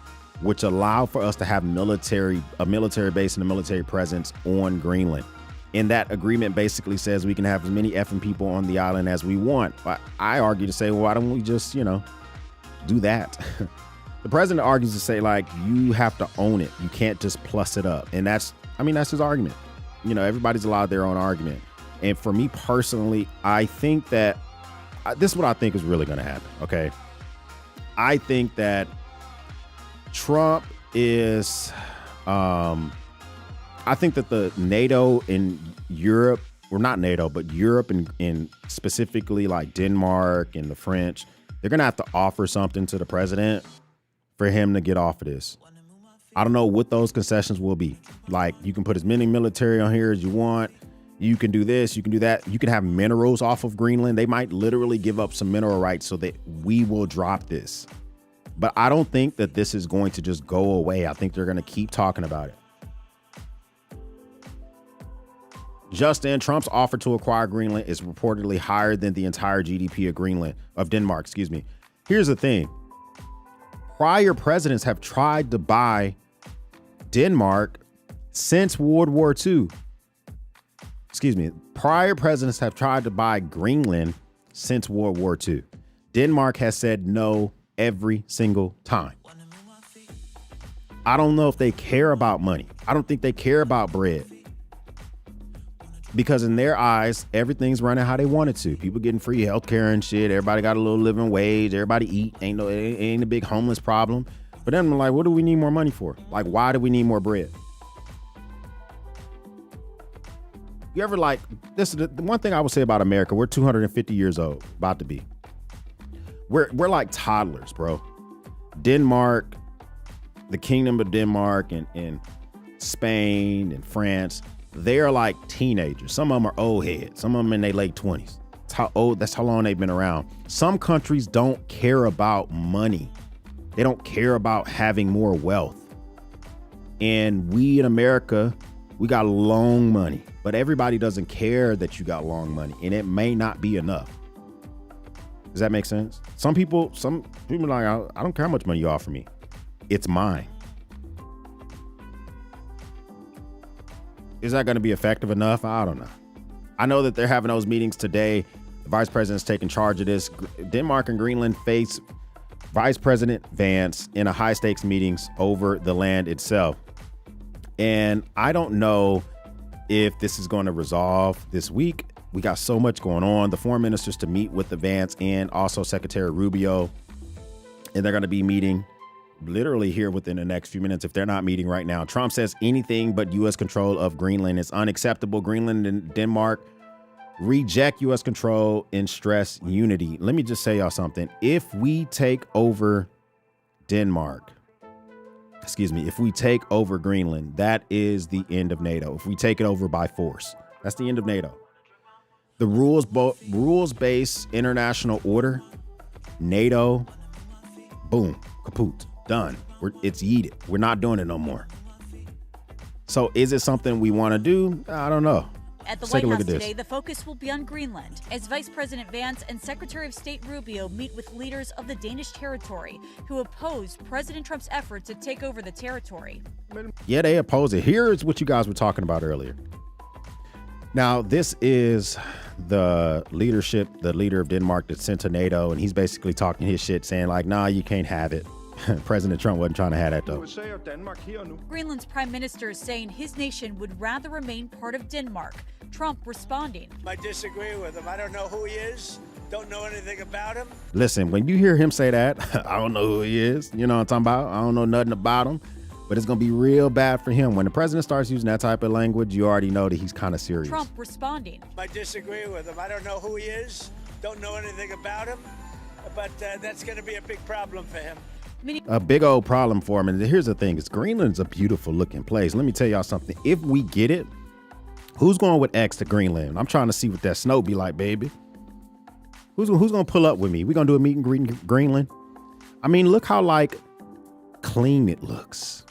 which allowed for us to have a military base and a military presence on Greenland. And that agreement basically says we can have as many effing people on the island as we want. But I argue to say, well, why don't we just, do that? The president argues to say, like, you have to own it. You can't just plus it up. And that's his argument. Everybody's allowed their own argument. And for me personally, I think that this is what I think is really going to happen. Okay. I think that Trump is, I think that the NATO in Europe, or not NATO, but Europe and specifically like Denmark and the French, they're going to have to offer something to the president for him to get off of this. I don't know what those concessions will be. Like, you can put as many military on here as you want. You can do this, you can do that. You can have minerals off of Greenland. They might literally give up some mineral rights so that we will drop this. But I don't think that this is going to just go away. I think they're going to keep talking about it. Justin, Trump's offer to acquire Greenland is reportedly higher than the entire GDP of Denmark. Here's the thing. Prior presidents have tried to buy Denmark since World War II. Prior presidents have tried to buy Greenland since World War II. Denmark has said no every single time. I don't know if they care about money. I don't think they care about bread. Because in their eyes, everything's running how they want it to. People getting free healthcare and shit. Everybody got a little living wage. Everybody eat. Ain't a big homeless problem. But then I'm like, what do we need more money for? Like, why do we need more bread? You ever this is the one thing I would say about America. We're 250 years old, about to be. We're like toddlers, bro. Denmark, the Kingdom of Denmark and Spain and France, they're like teenagers. Some of them are old heads. Some of them in their late 20s. That's how long they've been around. Some countries don't care about money. They don't care about having more wealth. And we in America, we got long money, but everybody doesn't care that you got long money, and it may not be enough. Does that make sense? Some people are like, I don't care how much money you offer me. It's mine. Is that going to be effective enough? I don't know. I know that they're having those meetings today. The vice president's taking charge of this. Denmark and Greenland face Vice President Vance in a high stakes meetings over the land itself. And I don't know if this is going to resolve this week. We got so much going on. The foreign ministers to meet with the Vance and also Secretary Rubio. And they're going to be meeting literally here within the next few minutes if they're not meeting right now. Trump says anything but U.S. control of Greenland is unacceptable. Greenland and Denmark reject U.S. control and stress unity. Let me just say y'all something. If we take over Denmark, if we take over Greenland, that is the end of NATO. If we take it over by force, that's the end of NATO. The rules-based international order, NATO, boom, kaput, done. It's yeeted. We're not doing it no more. So is it something we want to do? I don't know. At the White House today, the focus will be on Greenland as Vice President Vance and Secretary of State Rubio meet with leaders of the Danish territory who oppose President Trump's effort to take over the territory. Yeah, they oppose it. Here's what you guys were talking about earlier. Now, this is the leader of Denmark that's sent to NATO, and he's basically talking his shit, saying like, nah, you can't have it. President Trump wasn't trying to have that, though. Greenland's prime minister is saying his nation would rather remain part of Denmark. Trump responding. I disagree with him. I don't know who he is. Don't know anything about him. Listen, when you hear him say that, I don't know who he is. You know what I'm talking about? I don't know nothing about him. But it's going to be real bad for him. When the president starts using that type of language, you already know that he's kind of serious. Trump responding. I disagree with him. I don't know who he is. Don't know anything about him. But that's going to be a big problem for him. A big old problem for him. And here's the thing, is Greenland's a beautiful looking place. Let me tell y'all something. If we get it, who's going with X to Greenland? I'm trying to see what that snow be like, baby. Who's going to pull up with me? We going to do a meet and greet in Greenland? I mean, look how like clean it looks.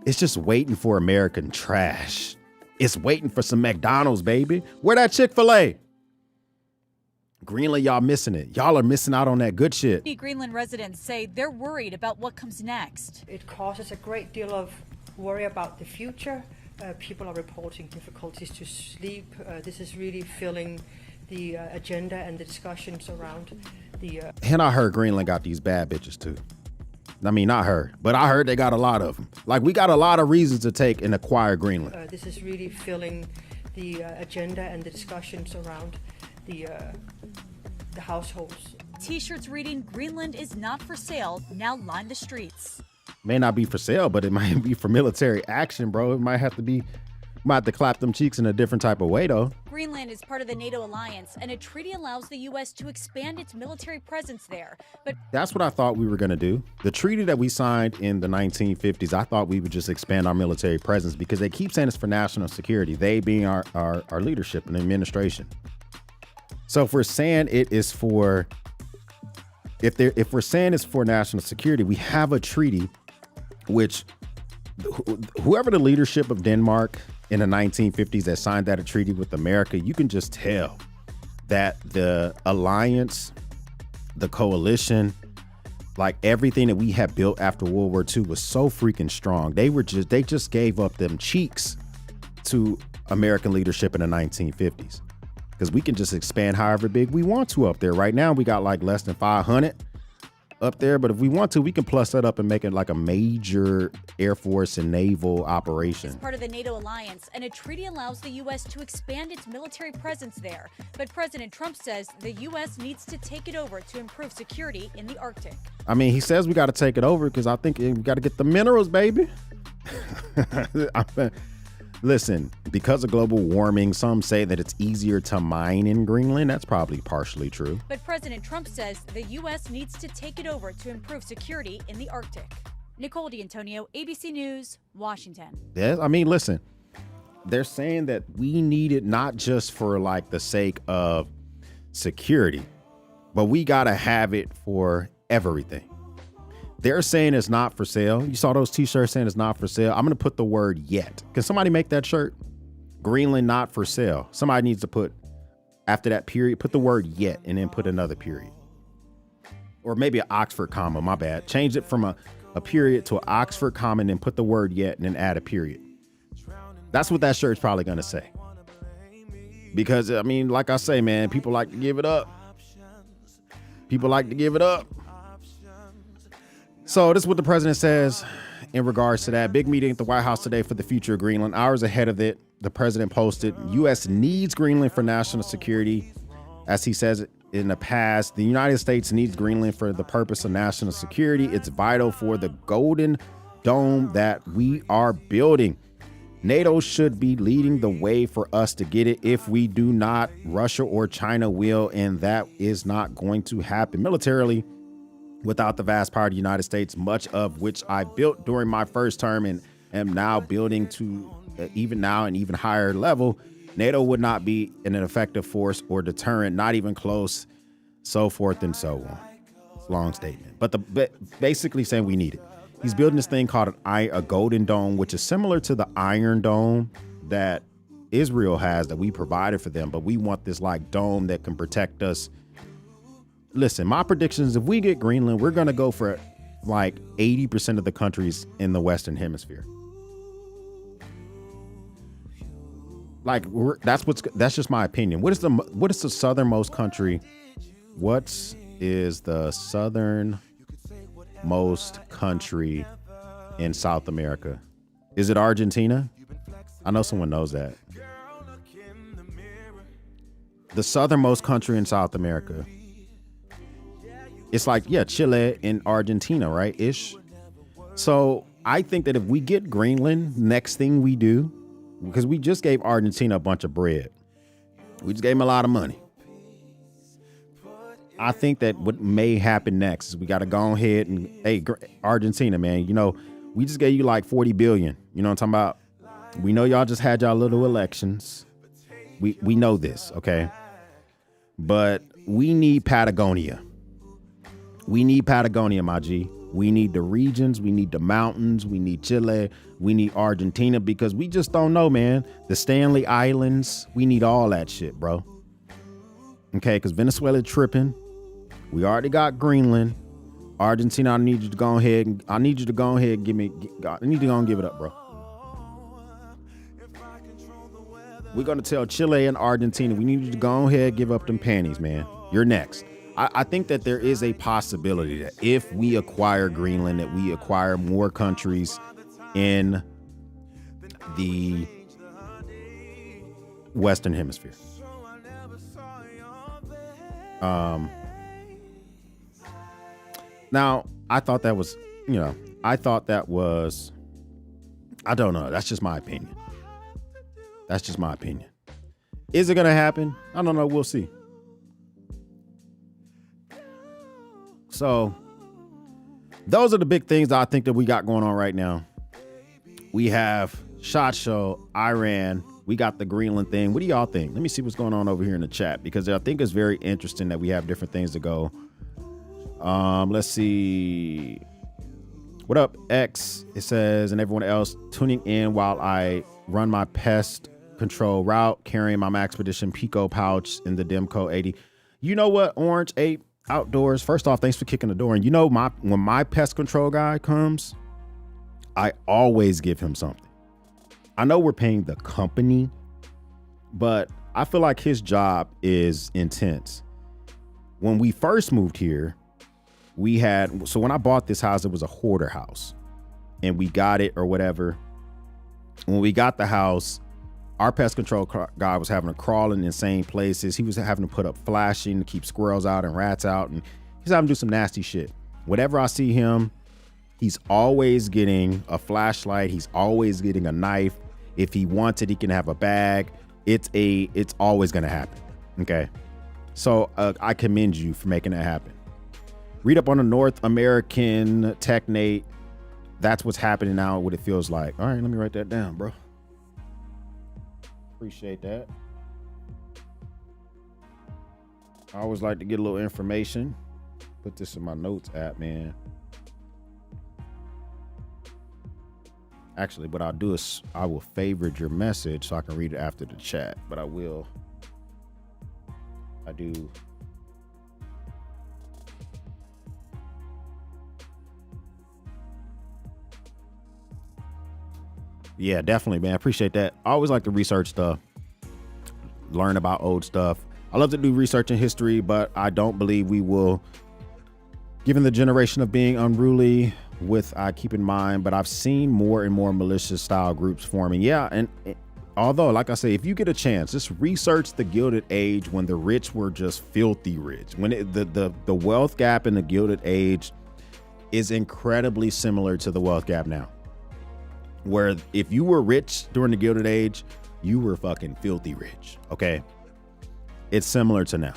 It's just waiting for American trash. It's waiting for some McDonald's, baby. Where that Chick-fil-A? Greenland, y'all missing it. Y'all are missing out on that good shit. Greenland residents say they're worried about what comes next. It causes a great deal of worry about the future. People are reporting difficulties to sleep. This is really filling the agenda and the discussions around the... And I heard Greenland got these bad bitches too. I mean, not her, but I heard they got a lot of them. Like, we got a lot of reasons to take and acquire Greenland. This is really filling the agenda and the discussions around the households. T-shirts reading "Greenland is not for sale" now line the streets. May not be for sale, but it might be for military action, bro. It might have to clap them cheeks in a different type of way, though. Greenland is part of the NATO alliance, and a treaty allows the U.S. to expand its military presence there. But that's what I thought we were going to do. The treaty that we signed in the 1950s, I thought we would just expand our military presence because they keep saying it's for national security, they being our leadership and administration. So if we're saying it is for, if we're saying it's for national security, we have a treaty which whoever the leadership of Denmark in the 1950s that signed that treaty with America, you can just tell that the alliance, the coalition, like everything that we had built after World War II was so freaking strong. They just gave up them cheeks to American leadership in the 1950s. Because we can just expand however big we want to up there. Right now, we got like less than 500 up there. But if we want to, we can plus that up and make it like a major Air Force and naval operation. It's part of the NATO alliance, and a treaty allows the U.S. to expand its military presence there. But President Trump says the U.S. needs to take it over to improve security in the Arctic. I mean, he says we got to take it over because I think we got to get the minerals, baby. Listen, because of global warming, some say that it's easier to mine in Greenland. That's probably partially true. But President Trump says the U.S. needs to take it over to improve security in the Arctic. Nicole D'Antonio, ABC News, Washington. Yeah, I mean, listen, they're saying that we need it not just for like the sake of security, but we got to have it for everything. They're saying it's not for sale. You saw those t-shirts saying it's not for sale. I'm going to put the word yet. Can somebody make that shirt? Greenland not for sale. Somebody needs to put, after that period, put the word yet and then put another period. Or maybe an Oxford comma, my bad. Change it from a period to an Oxford comma and then put the word yet and then add a period. That's what that shirt's probably going to say. Because, I mean, like I say, man, people like to give it up. People like to give it up. So this is what the president says in regards to that. Big meeting at the White House today for the future of Greenland. Hours ahead of it, the president posted, U.S. needs Greenland for national security. As he says in the past, the United States needs Greenland for the purpose of national security. It's vital for the Golden Dome that we are building. NATO should be leading the way for us to get it. If we do not, Russia or China will, and that is not going to happen. Militarily, without the vast power of the United States, much of which I built during my first term and am now building to even now an even higher level, NATO would not be an effective force or deterrent, not even close, so forth and so on. It's a long statement, but basically saying we need it. He's building this thing called a Golden Dome, which is similar to the Iron Dome that Israel has that we provided for them. But we want this like dome that can protect us. Listen, my prediction is if we get Greenland, we're going to go for like 80% of the countries in the Western Hemisphere. Like that's just my opinion. What is the southernmost country? What is the southernmost country in South America? Is it Argentina? I know someone knows that. The southernmost country in South America. It's like, yeah, Chile and Argentina, right? Ish. So I think that if we get Greenland, next thing we do, because we just gave Argentina a bunch of bread. We just gave them a lot of money. I think that what may happen next is we got to go ahead and, hey, Argentina, man, you know, we just gave you like 40 billion. You know what I'm talking about? We know y'all just had y'all little elections. We know this, okay? But we need Patagonia. We need Patagonia, my G. We need the regions. We need the mountains. We need Chile. We need Argentina because we just don't know, man. The Stanley Islands. We need all that shit, bro. Okay, because Venezuela tripping. We already got Greenland. Argentina, I need you to go ahead and I need you to go ahead and give me. I need you to go and give it up, bro. We're gonna tell Chile and Argentina, we need you to go ahead and give up them panties, man. You're next. I think that there is a possibility that if we acquire Greenland, that we acquire more countries in the Western Hemisphere. Now, I thought that was, I don't know. That's just my opinion. That's just my opinion. Is it going to happen? I don't know. We'll see. So those are the big things that I think that we got going on right now. We have SHOT Show, Iran. We got the Greenland thing. What do y'all think? Let me see what's going on over here in the chat because I think it's very interesting that we have different things to go. Let's see. What up, X? It says, and everyone else tuning in while I run my pest control route, carrying my Maxpedition Pico pouch in the Demco 80. You know what, Orange 8 Outdoors? First off, thanks for kicking the door. And you know, when my pest control guy comes, I always give him something. I know we're paying the company, but I feel like his job is intense. When we first moved here, so when I bought this house, it was a hoarder house and we got it or whatever. When we got the house, our pest control guy was having to crawl in insane places. He was having to put up flashing to keep squirrels out and rats out. And he's having to do some nasty shit. Whenever I see him, he's always getting a flashlight. He's always getting a knife. If he wants it, he can have a bag. It's always going to happen. Okay. So I commend you for making that happen. Read up on the North American Technate. That's what's happening now, what it feels like. All right, let me write that down, bro. Appreciate that. I always like to get a little information. Put this in my notes app, man. Actually, what I'll do is I will favorite your message so I can read it after the chat, but I do. Yeah, definitely, man. Appreciate that. I always like to research stuff, learn about old stuff. I love to do research in history, but I don't believe we will, given the generation of being unruly, with I keep in mind, but I've seen more and more malicious style groups forming. Yeah, and although, like I say, if you get a chance, just research the Gilded Age when the rich were just filthy rich. When the wealth gap in the Gilded Age is incredibly similar to the wealth gap now, where if you were rich during the Gilded Age, you were fucking filthy rich. Okay, it's similar to now.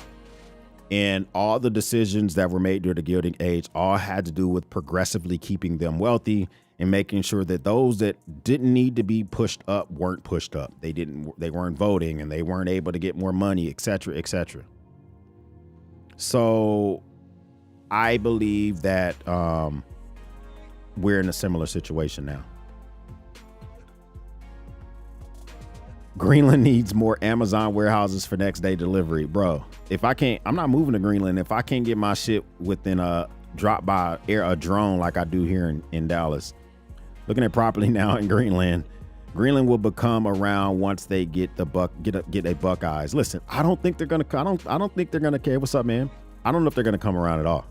And all the decisions that were made during the Gilded Age all had to do with progressively keeping them wealthy and making sure that those that didn't need to be pushed up weren't pushed up. They weren't voting, and they weren't able to get more money, etc., etc. So I believe that we're in a similar situation now. Greenland needs more Amazon warehouses for next day delivery. Bro, if I can't, I'm not moving to Greenland. If I can't get my shit within a drop by a drone like I do here in Dallas. Looking at property now in Greenland will become around once they get a Buckeyes. Listen, I don't think they're gonna care. What's up, man? I don't know if they're gonna come around at all.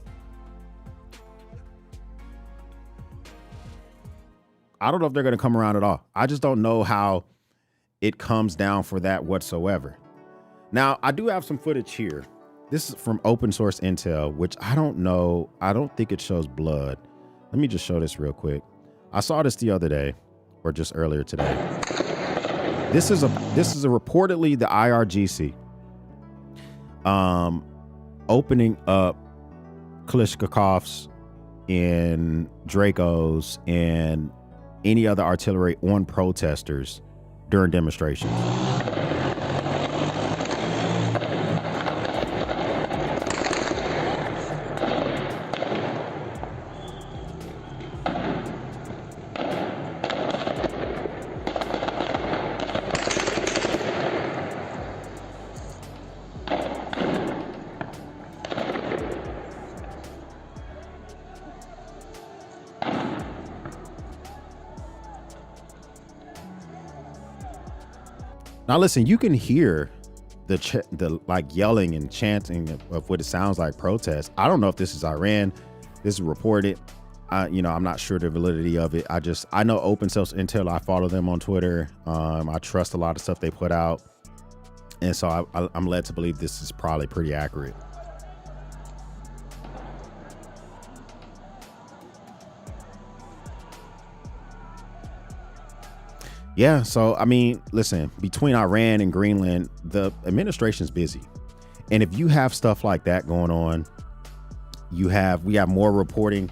I just don't know how it comes down for that whatsoever. Now, I do have some footage here. This is from open source intel, which I don't know. I don't think it shows blood. Let me just show this real quick. I saw this the other day, or just earlier today. This is reportedly the IRGC opening up Kalashnikovs and Dracos and any other artillery on protesters during demonstrations. Now listen, you can hear the like yelling and chanting of what it sounds like protest. I don't know if this is Iran. This is reported. I'm not sure the validity of it. I know open source intel. I follow them on Twitter. I trust a lot of stuff they put out, and so I'm led to believe this is probably pretty accurate. Yeah, so I mean, listen, between Iran and Greenland, the administration's busy. And if you have stuff like that going on, we have more reporting.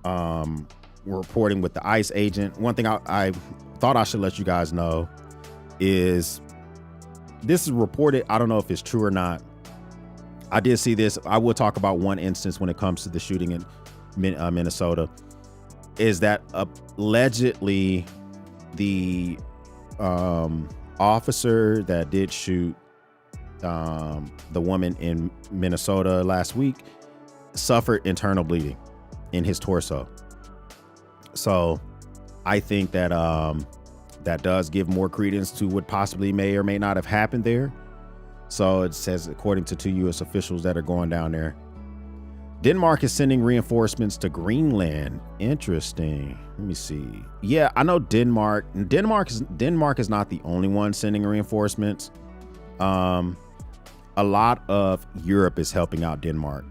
We're reporting with the ICE agent. One thing I thought I should let you guys know is this is reported. I don't know if it's true or not. I did see this. I will talk about one instance when it comes to the shooting in Minnesota, is that allegedly the officer that did shoot the woman in Minnesota last week suffered internal bleeding in his torso. So I think that that does give more credence to what possibly may or may not have happened there. So it says, according to 2 U.S. officials that are going down there, Denmark is sending reinforcements to Greenland. Interesting. Let me see. Yeah, I know Denmark is not the only one sending reinforcements. A lot of Europe is helping out Denmark.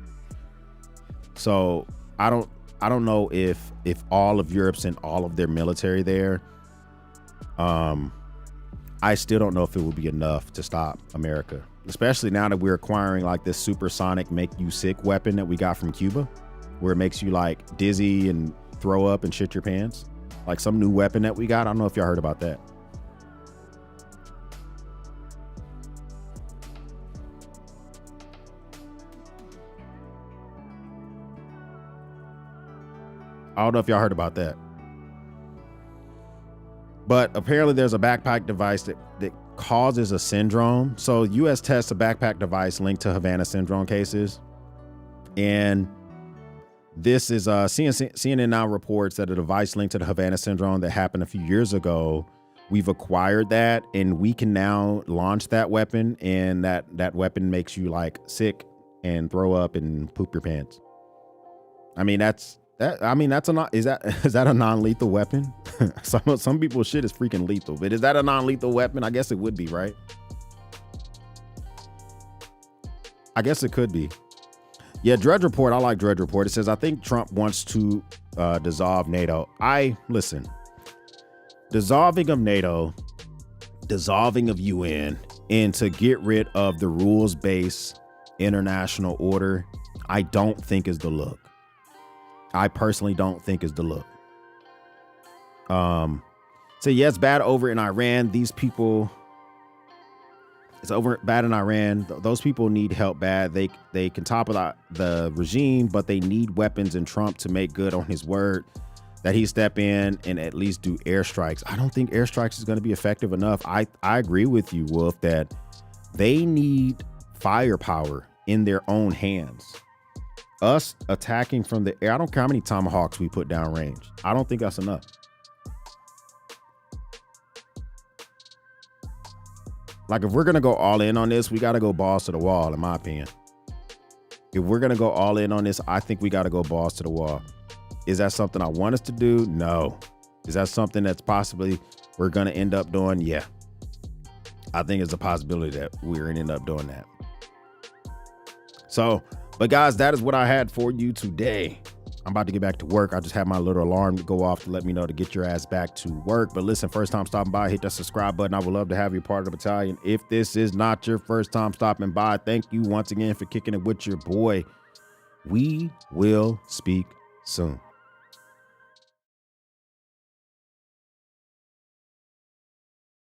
So I don't know if all of Europe sent all of their military there. I still don't know if it will be enough to stop America, especially now that we're acquiring like this supersonic make you sick weapon that we got from Cuba, where it makes you like dizzy and throw up and shit your pants. Like some new weapon that we got. I don't know if y'all heard about that. I don't know if y'all heard about that. But apparently there's a backpack device that causes a syndrome. So U.S. tests a backpack device linked to Havana syndrome cases. And this is CNN now reports that a device linked to the Havana syndrome that happened a few years ago we've acquired that, and we can now launch that weapon, and that weapon makes you like sick and throw up and poop your pants. I mean, is that a non-lethal weapon? Some people's shit is freaking lethal, but is that a non-lethal weapon? I guess it would be, right? I guess it could be. Yeah, Drudge Report. I like Drudge Report. It says, I think Trump wants to dissolve NATO. Listen, dissolving of NATO, dissolving of UN, and to get rid of the rules-based international order, I don't think is the look. I personally don't think is the look. So yeah, it's bad over in Iran. These people, it's over bad in Iran. Those people need help bad. They can topple the regime, but they need weapons and Trump to make good on his word that he step in and at least do airstrikes. I don't think airstrikes is going to be effective enough. I agree with you, Wolf, that they need firepower in their own hands. Us attacking from the air, I don't care how many tomahawks we put down range. I don't think that's enough. Like, if we're going to go all in on this, we got to go balls to the wall, in my opinion. If we're going to go all in on this, I think we got to go balls to the wall. Is that something I want us to do? No. Is that something that's possibly we're going to end up doing? Yeah. I think it's a possibility that we're going to end up doing that. So, but guys, that is what I had for you today. I'm about to get back to work. I just had my little alarm to go off to let me know to get your ass back to work. But listen, first time stopping by, hit that subscribe button. I would love to have you part of the battalion. If this is not your first time stopping by, thank you once again for kicking it with your boy. We will speak soon.